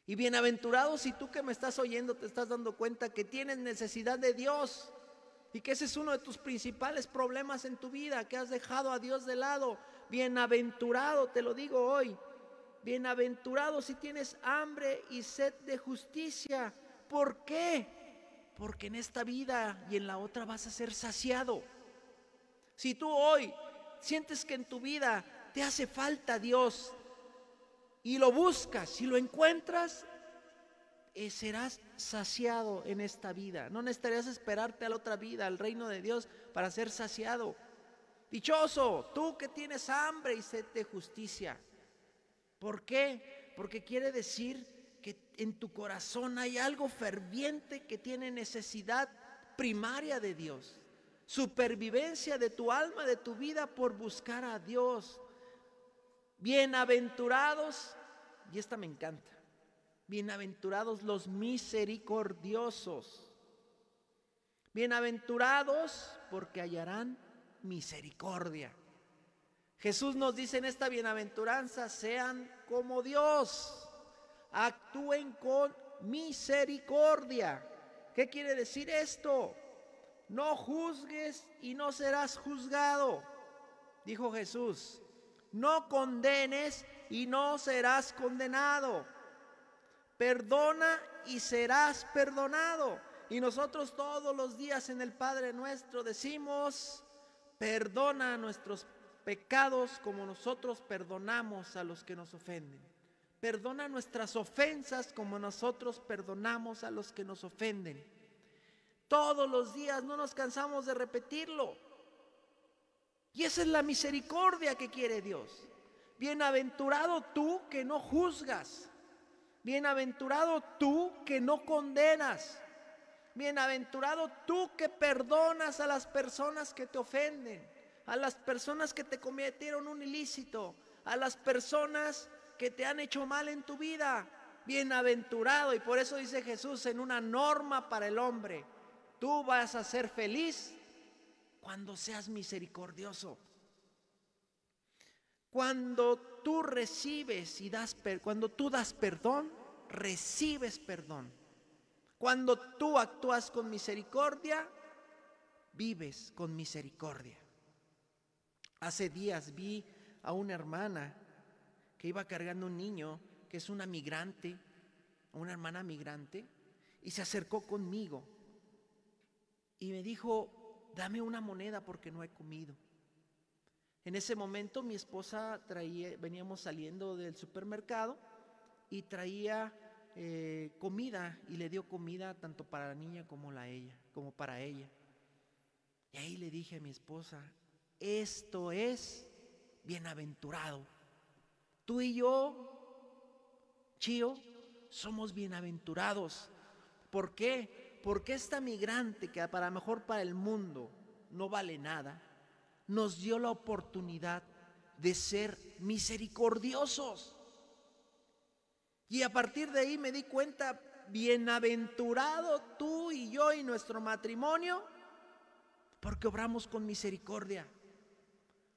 Y bienaventurado si tú que me estás oyendo te estás dando cuenta que tienes necesidad de Dios y que ese es uno de tus principales problemas en tu vida, que has dejado a Dios de lado. Bienaventurado, te lo digo hoy, bienaventurado si tienes hambre y sed de justicia. ¿Por qué? Porque en esta vida y en la otra vas a ser saciado. Si tú hoy sientes que en tu vida te hace falta Dios y lo buscas y lo encuentras, serás saciado en esta vida. No necesitarías esperarte a la otra vida, al reino de Dios, para ser saciado. Dichoso tú que tienes hambre y sed de justicia. ¿Por qué? Porque quiere decir que en tu corazón hay algo ferviente que tiene necesidad primaria de Dios. Supervivencia de tu alma, de tu vida por buscar a Dios. Bienaventurados, y esta me encanta, bienaventurados los misericordiosos. Bienaventurados porque hallarán misericordia. Jesús nos dice en esta bienaventuranza, sean como Dios, actúen con misericordia. ¿Qué quiere decir esto? No juzgues y no serás juzgado, dijo Jesús. No condenes y no serás condenado. Perdona y serás perdonado. Y nosotros todos los días en el Padre Nuestro decimos, perdona nuestros pecados como nosotros perdonamos a los que nos ofenden. Perdona nuestras ofensas como nosotros perdonamos a los que nos ofenden. Todos los días no nos cansamos de repetirlo. Y esa es la misericordia que quiere Dios. Bienaventurado tú que no juzgas. Bienaventurado tú que no condenas. Bienaventurado tú que perdonas a las personas que te ofenden, a las personas que te cometieron un ilícito, a las personas que te han hecho mal en tu vida. Bienaventurado, y por eso dice Jesús en una norma para el hombre, tú vas a ser feliz cuando seas misericordioso. Cuando tú recibes y cuando tú das perdón, recibes perdón. Cuando tú actúas con misericordia, vives con misericordia. Hace días vi a una hermana que iba cargando un niño que es una migrante, una hermana migrante, y se acercó conmigo y me dijo, dame una moneda porque no he comido. En ese momento mi esposa veníamos saliendo del supermercado y traía comida y le dio comida tanto para la niña como para ella. Y ahí le dije a mi esposa, esto es bienaventurado. Tú y yo, Chío, somos bienaventurados. ¿Por qué? Porque esta migrante que para mejor para el mundo no vale nada, nos dio la oportunidad de ser misericordiosos. Y a partir de ahí me di cuenta, bienaventurado tú y yo y nuestro matrimonio, porque obramos con misericordia.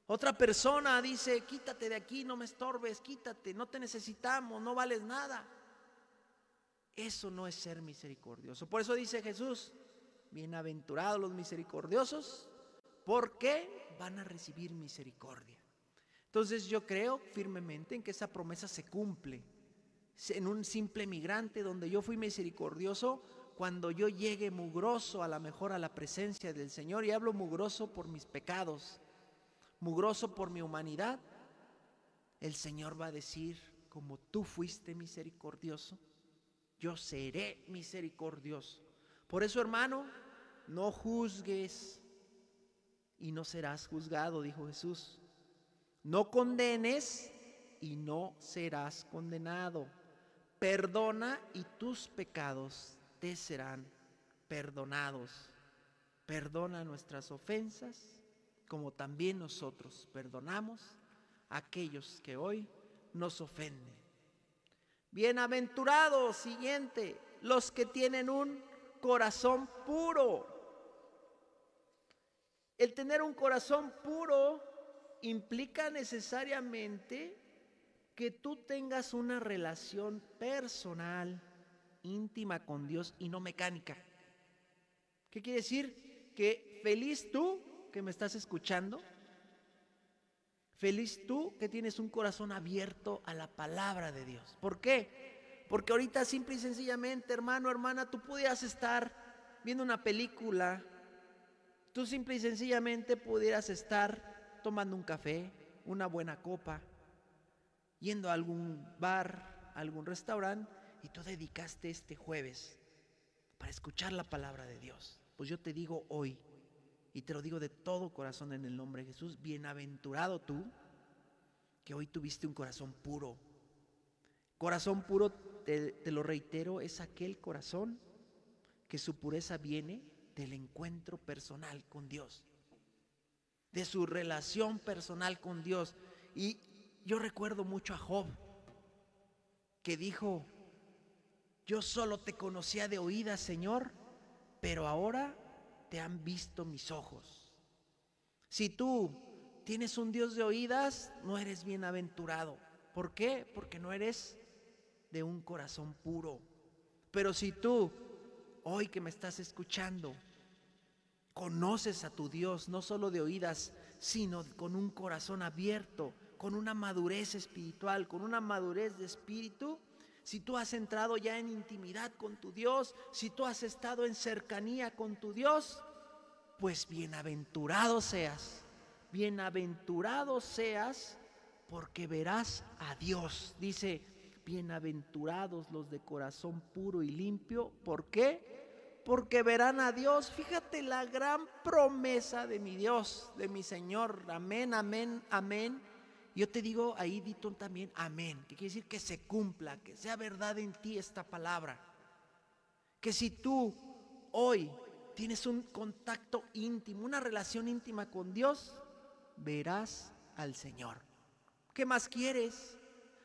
Otra persona dice, quítate de aquí, no me estorbes, quítate, no te necesitamos, no vales nada. Eso no es ser misericordioso. Por eso dice Jesús, bienaventurados los misericordiosos, porque van a recibir misericordia. Entonces yo creo firmemente en que esa promesa se cumple. En un simple migrante donde yo fui misericordioso, cuando yo llegue mugroso a la mejor a la presencia del Señor, y hablo mugroso por mis pecados, mugroso por mi humanidad, el Señor va a decir, como tú fuiste misericordioso, yo seré misericordioso. Por eso, hermano, no juzgues y no serás juzgado, dijo Jesús. No condenes y no serás condenado. Perdona y tus pecados te serán perdonados. Perdona nuestras ofensas, como también nosotros perdonamos a aquellos que hoy nos ofenden. Bienaventurados, siguiente, los que tienen un corazón puro. El tener un corazón puro implica necesariamente que tú tengas una relación personal, íntima con Dios y no mecánica. ¿Qué quiere decir? Que feliz tú que me estás escuchando, feliz tú que tienes un corazón abierto a la palabra de Dios. ¿Por qué? Porque ahorita simple y sencillamente, hermano, hermana, tú pudieras estar viendo una película, tú simple y sencillamente pudieras estar tomando un café, una buena copa, yendo a algún bar, a algún restaurante, y tú dedicaste este jueves para escuchar la palabra de Dios. Pues yo te digo hoy, y te lo digo de todo corazón en el nombre de Jesús, bienaventurado tú que hoy tuviste un corazón puro. Corazón puro, te lo reitero, es aquel corazón que su pureza viene del encuentro personal con Dios, de su relación personal con Dios. Y yo recuerdo mucho a Job, que dijo, yo solo te conocía de oídas, Señor, pero ahora te han visto mis ojos. Si tú tienes un Dios de oídas, no eres bienaventurado. ¿Por qué? Porque no eres de un corazón puro. Pero si tú, hoy que me estás escuchando, conoces a tu Dios, no solo de oídas, sino con un corazón abierto, con una madurez espiritual, con una madurez de espíritu, si tú has entrado ya en intimidad con tu Dios, si tú has estado en cercanía con tu Dios, pues bienaventurado seas, porque verás a Dios. Dice, bienaventurados los de corazón puro y limpio. ¿Por qué? Porque verán a Dios. Fíjate la gran promesa de mi Dios, de mi Señor. Amén, amén, amén. Yo te digo ahí, Dito, también amén, que quiere decir que se cumpla, que sea verdad en ti esta palabra. Que si tú hoy tienes un contacto íntimo, una relación íntima con Dios, verás al Señor. ¿Qué más quieres?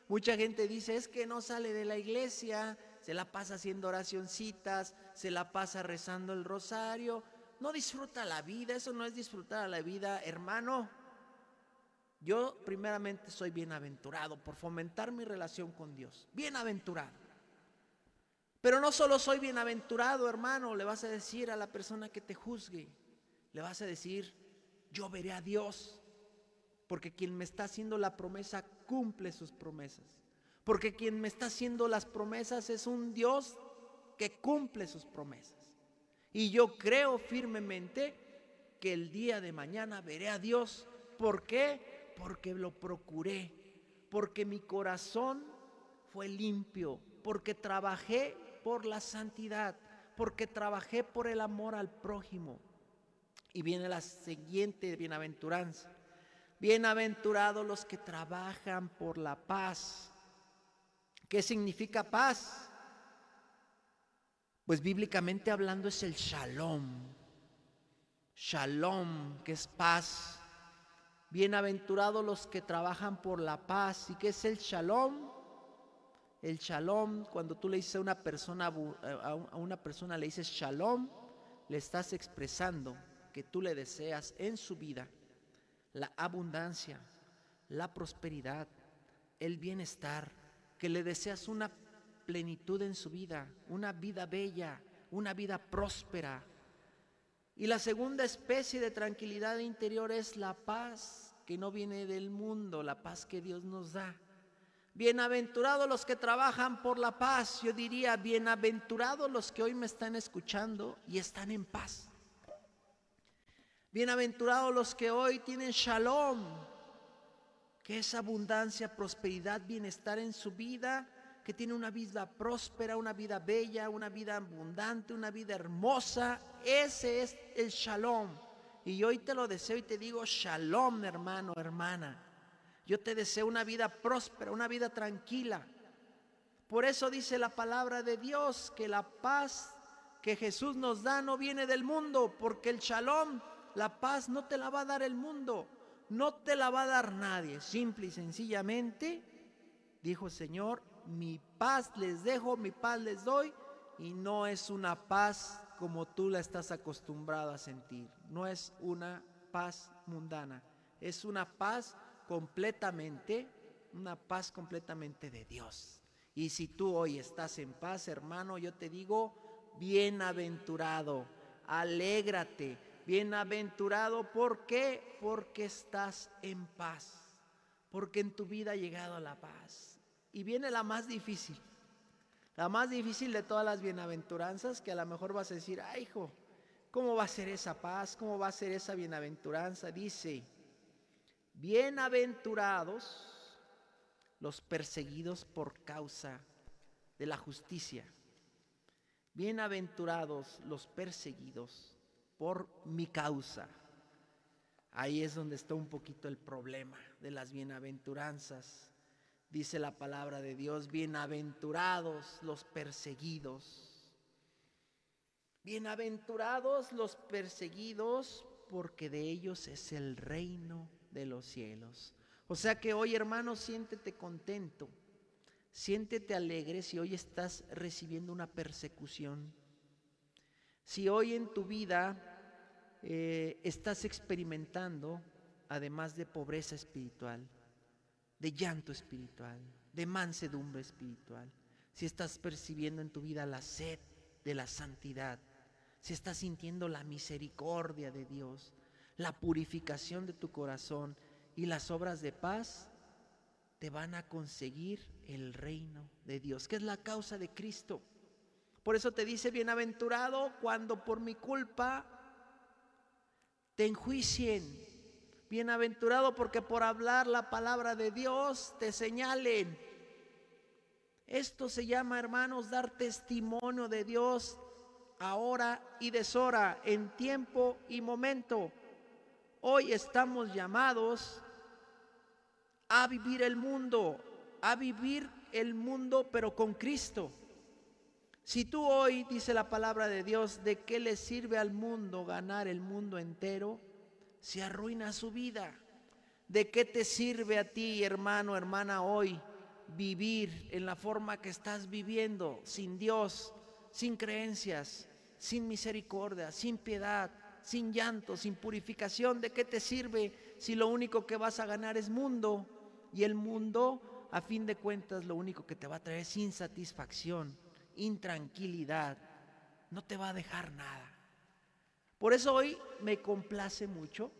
Mucha gente dice, es que no sale de la iglesia, se la pasa haciendo oracioncitas, se la pasa rezando el rosario, no disfruta la vida. Eso no es disfrutar a la vida, hermano. Yo primeramente soy bienaventurado por fomentar mi relación con Dios, bienaventurado. Pero no solo soy bienaventurado, hermano, le vas a decir a la persona que te juzgue, le vas a decir, yo veré a Dios, porque quien me está haciendo la promesa cumple sus promesas, porque quien me está haciendo las promesas es un Dios que cumple sus promesas. Y yo creo firmemente que el día de mañana veré a Dios. ¿Por qué? Porque lo procuré, porque mi corazón fue limpio, porque trabajé por la santidad, porque trabajé por el amor al prójimo. Y viene la siguiente bienaventuranza. Bienaventurados los que trabajan por la paz. ¿Qué significa paz? Pues bíblicamente hablando es el shalom. Shalom, que es paz. Bienaventurados los que trabajan por la paz. ¿Y qué es el shalom? El shalom, cuando tú le dices a una persona le dices shalom, le estás expresando que tú le deseas en su vida, la abundancia, la prosperidad, el bienestar, que le deseas una plenitud en su vida, una vida bella, una vida próspera. Y la segunda especie de tranquilidad interior es la paz que no viene del mundo, la paz que Dios nos da. Bienaventurados los que trabajan por la paz. Yo diría, bienaventurados los que hoy me están escuchando y están en paz. Bienaventurados los que hoy tienen shalom, que es abundancia, prosperidad, bienestar en su vida, que tiene una vida próspera, una vida bella, una vida abundante, una vida hermosa. Ese es el shalom. Y hoy te lo deseo y te digo shalom, hermano, hermana. Yo te deseo una vida próspera, una vida tranquila. Por eso dice la palabra de Dios que la paz que Jesús nos da no viene del mundo, porque el shalom, la paz, no te la va a dar el mundo, no te la va a dar nadie. Simple y sencillamente, dijo el Señor, mi paz les dejo, mi paz les doy, y no es una paz como tú la estás acostumbrado a sentir. No es una paz mundana, es una paz completamente de Dios. Y si tú hoy estás en paz, hermano, yo te digo, bienaventurado, alégrate, bienaventurado. ¿Por qué? Porque estás en paz, porque en tu vida ha llegado la paz. Y viene la más difícil de todas las bienaventuranzas, que a lo mejor vas a decir, ay, hijo, ¿cómo va a ser esa paz? ¿Cómo va a ser esa bienaventuranza? Dice, bienaventurados los perseguidos por causa de la justicia. Bienaventurados los perseguidos por mi causa. Ahí es donde está un poquito el problema de las bienaventuranzas. Dice la palabra de Dios, bienaventurados los perseguidos. Bienaventurados los perseguidos, porque de ellos es el reino de los cielos. O sea que hoy, hermano, siéntete contento, siéntete alegre si hoy estás recibiendo una persecución. Si hoy en tu vida estás experimentando, además de pobreza espiritual, de llanto espiritual, de mansedumbre espiritual, si estás percibiendo en tu vida la sed de la santidad, si estás sintiendo la misericordia de Dios, la purificación de tu corazón y las obras de paz, te van a conseguir el reino de Dios, que es la causa de Cristo. Por eso te dice, bienaventurado cuando por mi culpa te enjuicien. Bienaventurado porque por hablar la palabra de Dios te señalen. Esto se llama, hermanos, dar testimonio de Dios ahora y deshora, en tiempo y momento. Hoy estamos llamados a vivir el mundo, pero con Cristo. Si tú hoy, dice la palabra de Dios, ¿de qué le sirve al mundo ganar el mundo entero si arruina su vida? ¿De qué te sirve a ti, hermano, hermana, hoy vivir en la forma que estás viviendo, sin Dios, sin creencias, sin misericordia, sin piedad, sin llanto, sin purificación? ¿De qué te sirve si lo único que vas a ganar es mundo? Y el mundo, a fin de cuentas, lo único que te va a traer es insatisfacción, intranquilidad, no te va a dejar nada. Por eso hoy me complace mucho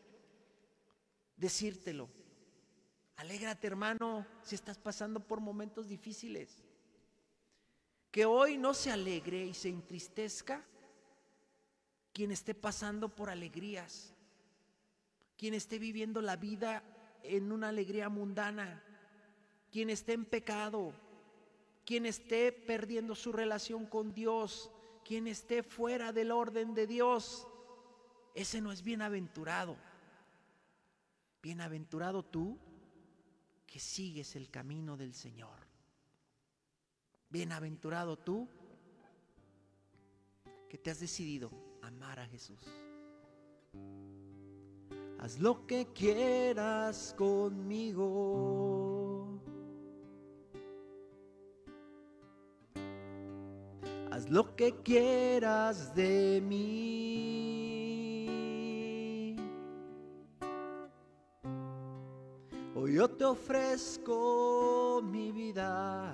decírtelo. Alégrate, hermano, si estás pasando por momentos difíciles. Que hoy no se alegre y se entristezca quien esté pasando por alegrías, quien esté viviendo la vida en una alegría mundana, quien esté en pecado, quien esté perdiendo su relación con Dios, quien esté fuera del orden de Dios. Ese no es bienaventurado. Bienaventurado tú que sigues el camino del Señor. Bienaventurado tú que te has decidido amar a Jesús. Haz lo que quieras conmigo. Haz lo que quieras de mí. Hoy yo te ofrezco mi vida.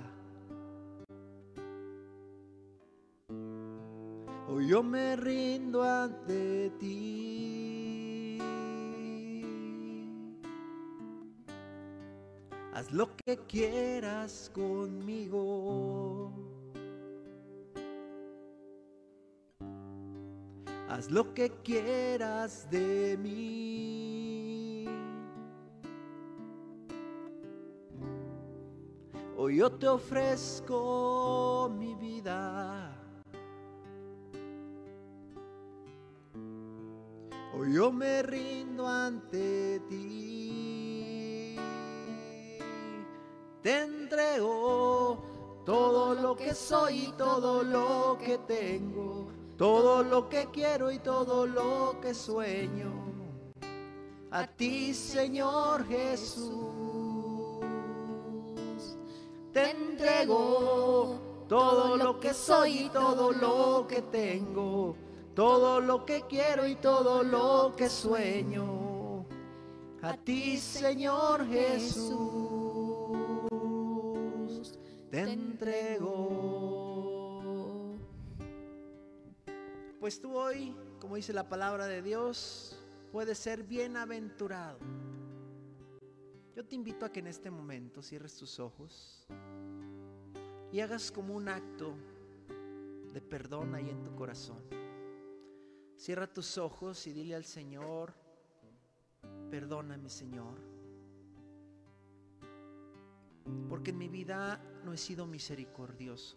Hoy yo me rindo ante ti. Haz lo que quieras conmigo. Haz lo que quieras de mí. Hoy yo te ofrezco mi vida. Hoy yo me rindo ante ti. Te entrego todo lo que soy y todo lo que tengo, todo lo que quiero y todo lo que sueño. A ti, Señor Jesús, te entrego todo lo que soy y todo lo que tengo, todo lo que quiero y todo lo que sueño. A ti, Señor Jesús, te entrego. Pues tú hoy, como dice la palabra de Dios, puedes ser bienaventurado. Yo te invito a que en este momento cierres tus ojos y hagas como un acto de perdón ahí en tu corazón. Cierra tus ojos y dile al Señor: perdóname, Señor, porque en mi vida no he sido misericordioso.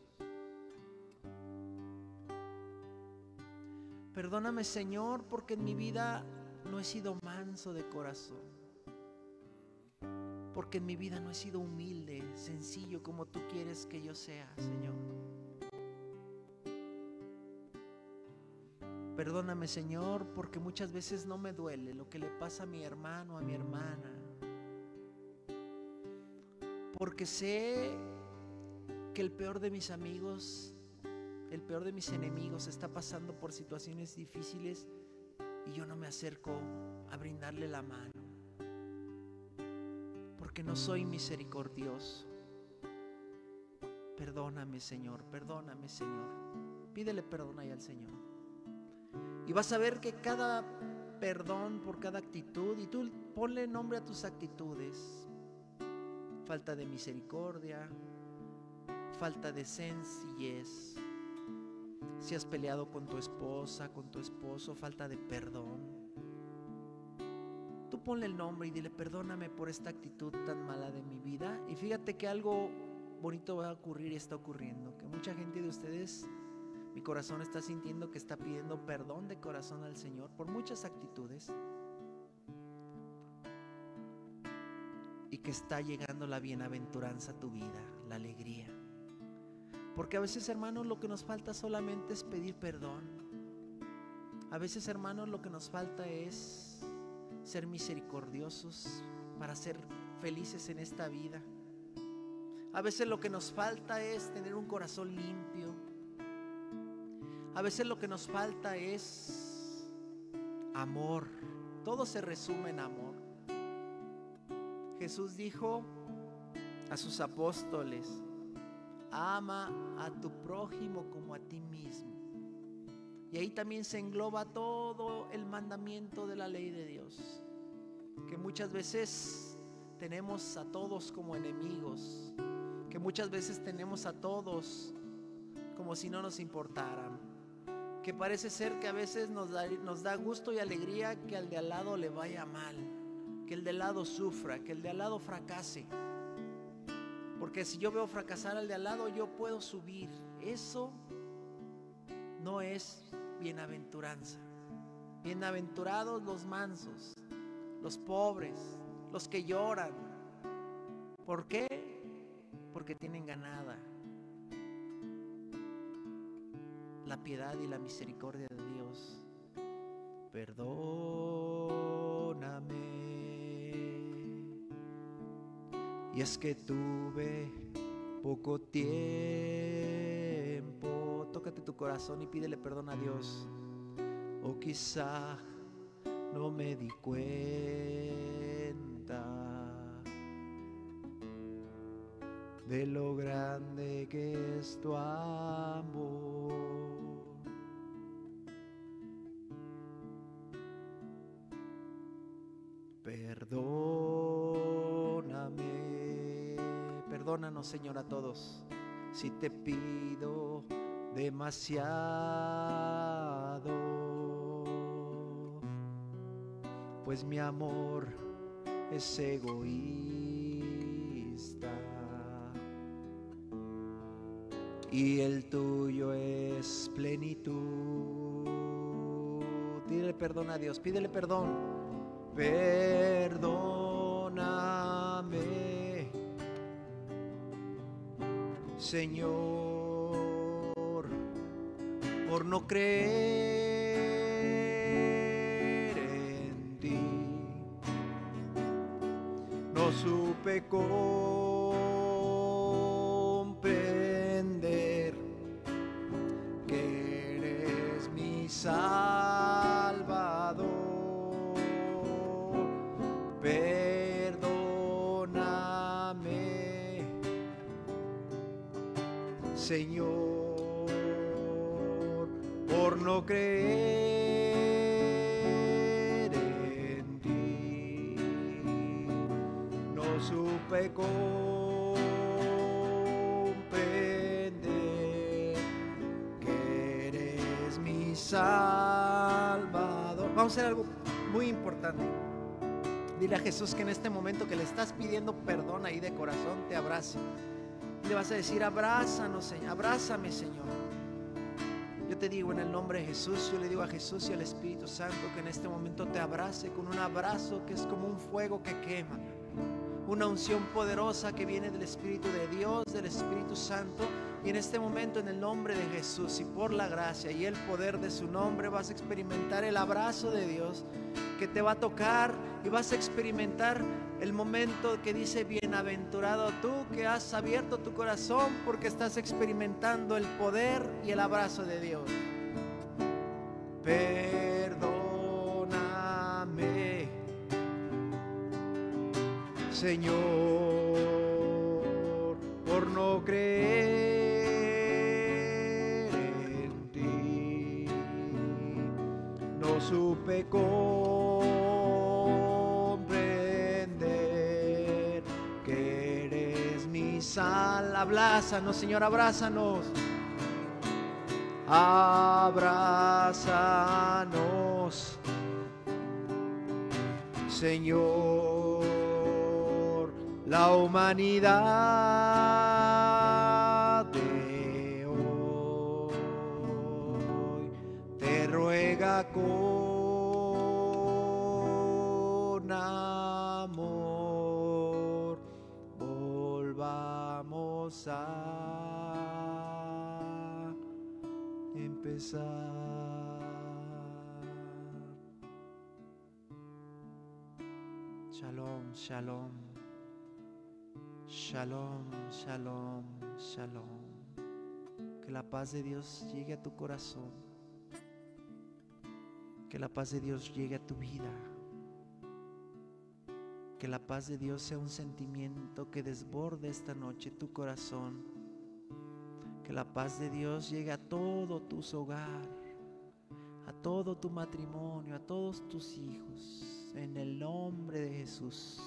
Perdóname, Señor, porque en mi vida no he sido manso de corazón, porque en mi vida no he sido humilde, sencillo como tú quieres que yo sea, Señor. Perdóname, Señor, porque muchas veces no me duele lo que le pasa a mi hermano, a mi hermana, porque sé que el peor de mis amigos, el peor de mis enemigos está pasando por situaciones difíciles y yo no me acerco a brindarle la mano, porque no soy misericordioso. Perdóname, Señor, perdóname, Señor. Pídele perdón ahí al Señor. Y vas a ver que cada perdón por cada actitud, y tú ponle nombre a tus actitudes: falta de misericordia, falta de sencillez. Si has peleado con tu esposa, con tu esposo, falta de perdón. Tú ponle el nombre y dile: perdóname por esta actitud tan mala de mi vida. Y fíjate que algo bonito va a ocurrir y está ocurriendo, que mucha gente de ustedes, mi corazón está sintiendo que está pidiendo perdón de corazón al Señor por muchas actitudes, y que está llegando la bienaventuranza a tu vida, la alegría. Porque a veces, hermanos, lo que nos falta solamente es pedir perdón. A veces, hermanos, lo que nos falta es ser misericordiosos para ser felices en esta vida. A veces lo que nos falta es tener un corazón limpio. A veces lo que nos falta es amor. Todo se resume en amor. Jesús dijo a sus apóstoles: ama a tu prójimo como a ti mismo. Y ahí también se engloba todo el mandamiento de la ley de Dios, que muchas veces tenemos a todos como enemigos, que muchas veces tenemos a todos como si no nos importaran, que parece ser que a veces nos da gusto y alegría que al de al lado le vaya mal, que el de al lado sufra, que el de al lado fracase. Porque si yo veo fracasar al de al lado, yo puedo subir. Eso no es bienaventuranza. Bienaventurados los mansos, los pobres, los que lloran. ¿Por qué? Porque tienen ganada la piedad y la misericordia de Dios. Perdóname. Y es que tuve poco tiempo. Tócate tu corazón y pídele perdón a Dios. O quizá no me di cuenta de lo grande que es tu amor. Perdóname, perdónanos, Señor, a todos si te pido demasiado, pues mi amor es egoísta y el tuyo es plenitud. Pídele perdón a Dios, pídele perdón. Perdóname, Señor, por no creer en ti. No supe comprender que eres mi Salvador. Perdóname, Señor, por no creer en ti. No supe comprender que eres mi Salvador. Vamos a hacer algo muy importante. Dile a Jesús que en este momento que le estás pidiendo perdón ahí de corazón, te abrace. Y le vas a decir: abrázanos, Señor, abrázame, Señor. Yo te digo en el nombre de Jesús, yo le digo a Jesús y al Espíritu Santo que en este momento te abrace con un abrazo que es como un fuego que quema. Una unción poderosa que viene del Espíritu de Dios, del Espíritu Santo. Y en este momento, en el nombre de Jesús y por la gracia y el poder de su nombre, vas a experimentar el abrazo de Dios que te va a tocar, y vas a experimentar el momento que dice: bienaventurado tú que has abierto tu corazón, porque estás experimentando el poder y el abrazo de Dios. Perdóname, Señor, por no creer en ti. No supe comprender que eres mi sal. Abrázanos, Señor, abrázanos. Abrázanos, Señor. La humanidad de hoy te ruega con amor, volvamos a empezar. Shalom, shalom. Shalom, shalom, shalom. Que la paz de Dios llegue a tu corazón. Que la paz de Dios llegue a tu vida. Que la paz de Dios sea un sentimiento que desborde esta noche tu corazón. Que la paz de Dios llegue a todo tu hogar, a todo tu matrimonio, a todos tus hijos. En el nombre de Jesús.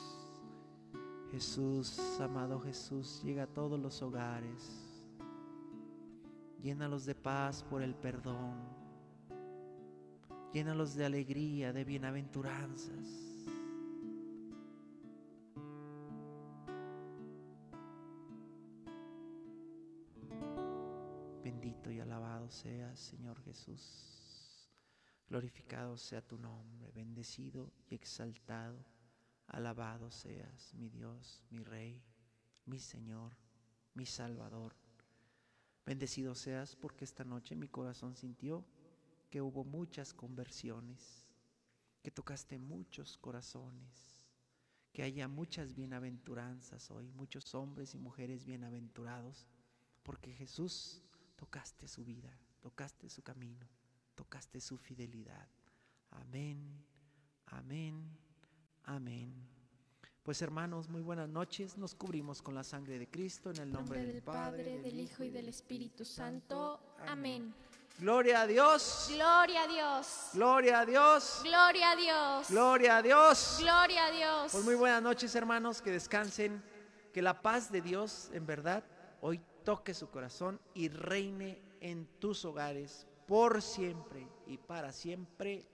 Jesús, amado Jesús, llega a todos los hogares. Llénalos de paz por el perdón. Llénalos de alegría, de bienaventuranzas. Bendito y alabado seas, Señor Jesús. Glorificado sea tu nombre, bendecido y exaltado. Alabado seas, mi Dios, mi Rey, mi Señor, mi Salvador. Bendecido seas porque esta noche mi corazón sintió que hubo muchas conversiones, que tocaste muchos corazones, que haya muchas bienaventuranzas hoy, muchos hombres y mujeres bienaventurados, porque Jesús tocaste su vida, tocaste su camino, tocaste su fidelidad. Amén, amén. Amén. Pues hermanos, muy buenas noches. Nos cubrimos con la sangre de Cristo en el nombre del Padre, del Hijo y del Espíritu Santo. Amén. Gloria a Dios. Gloria a Dios. Gloria a Dios. Gloria a Dios. Gloria a Dios. Gloria a Dios. Pues muy buenas noches, hermanos, que descansen, que la paz de Dios en verdad hoy toque su corazón y reine en tus hogares por siempre y para siempre.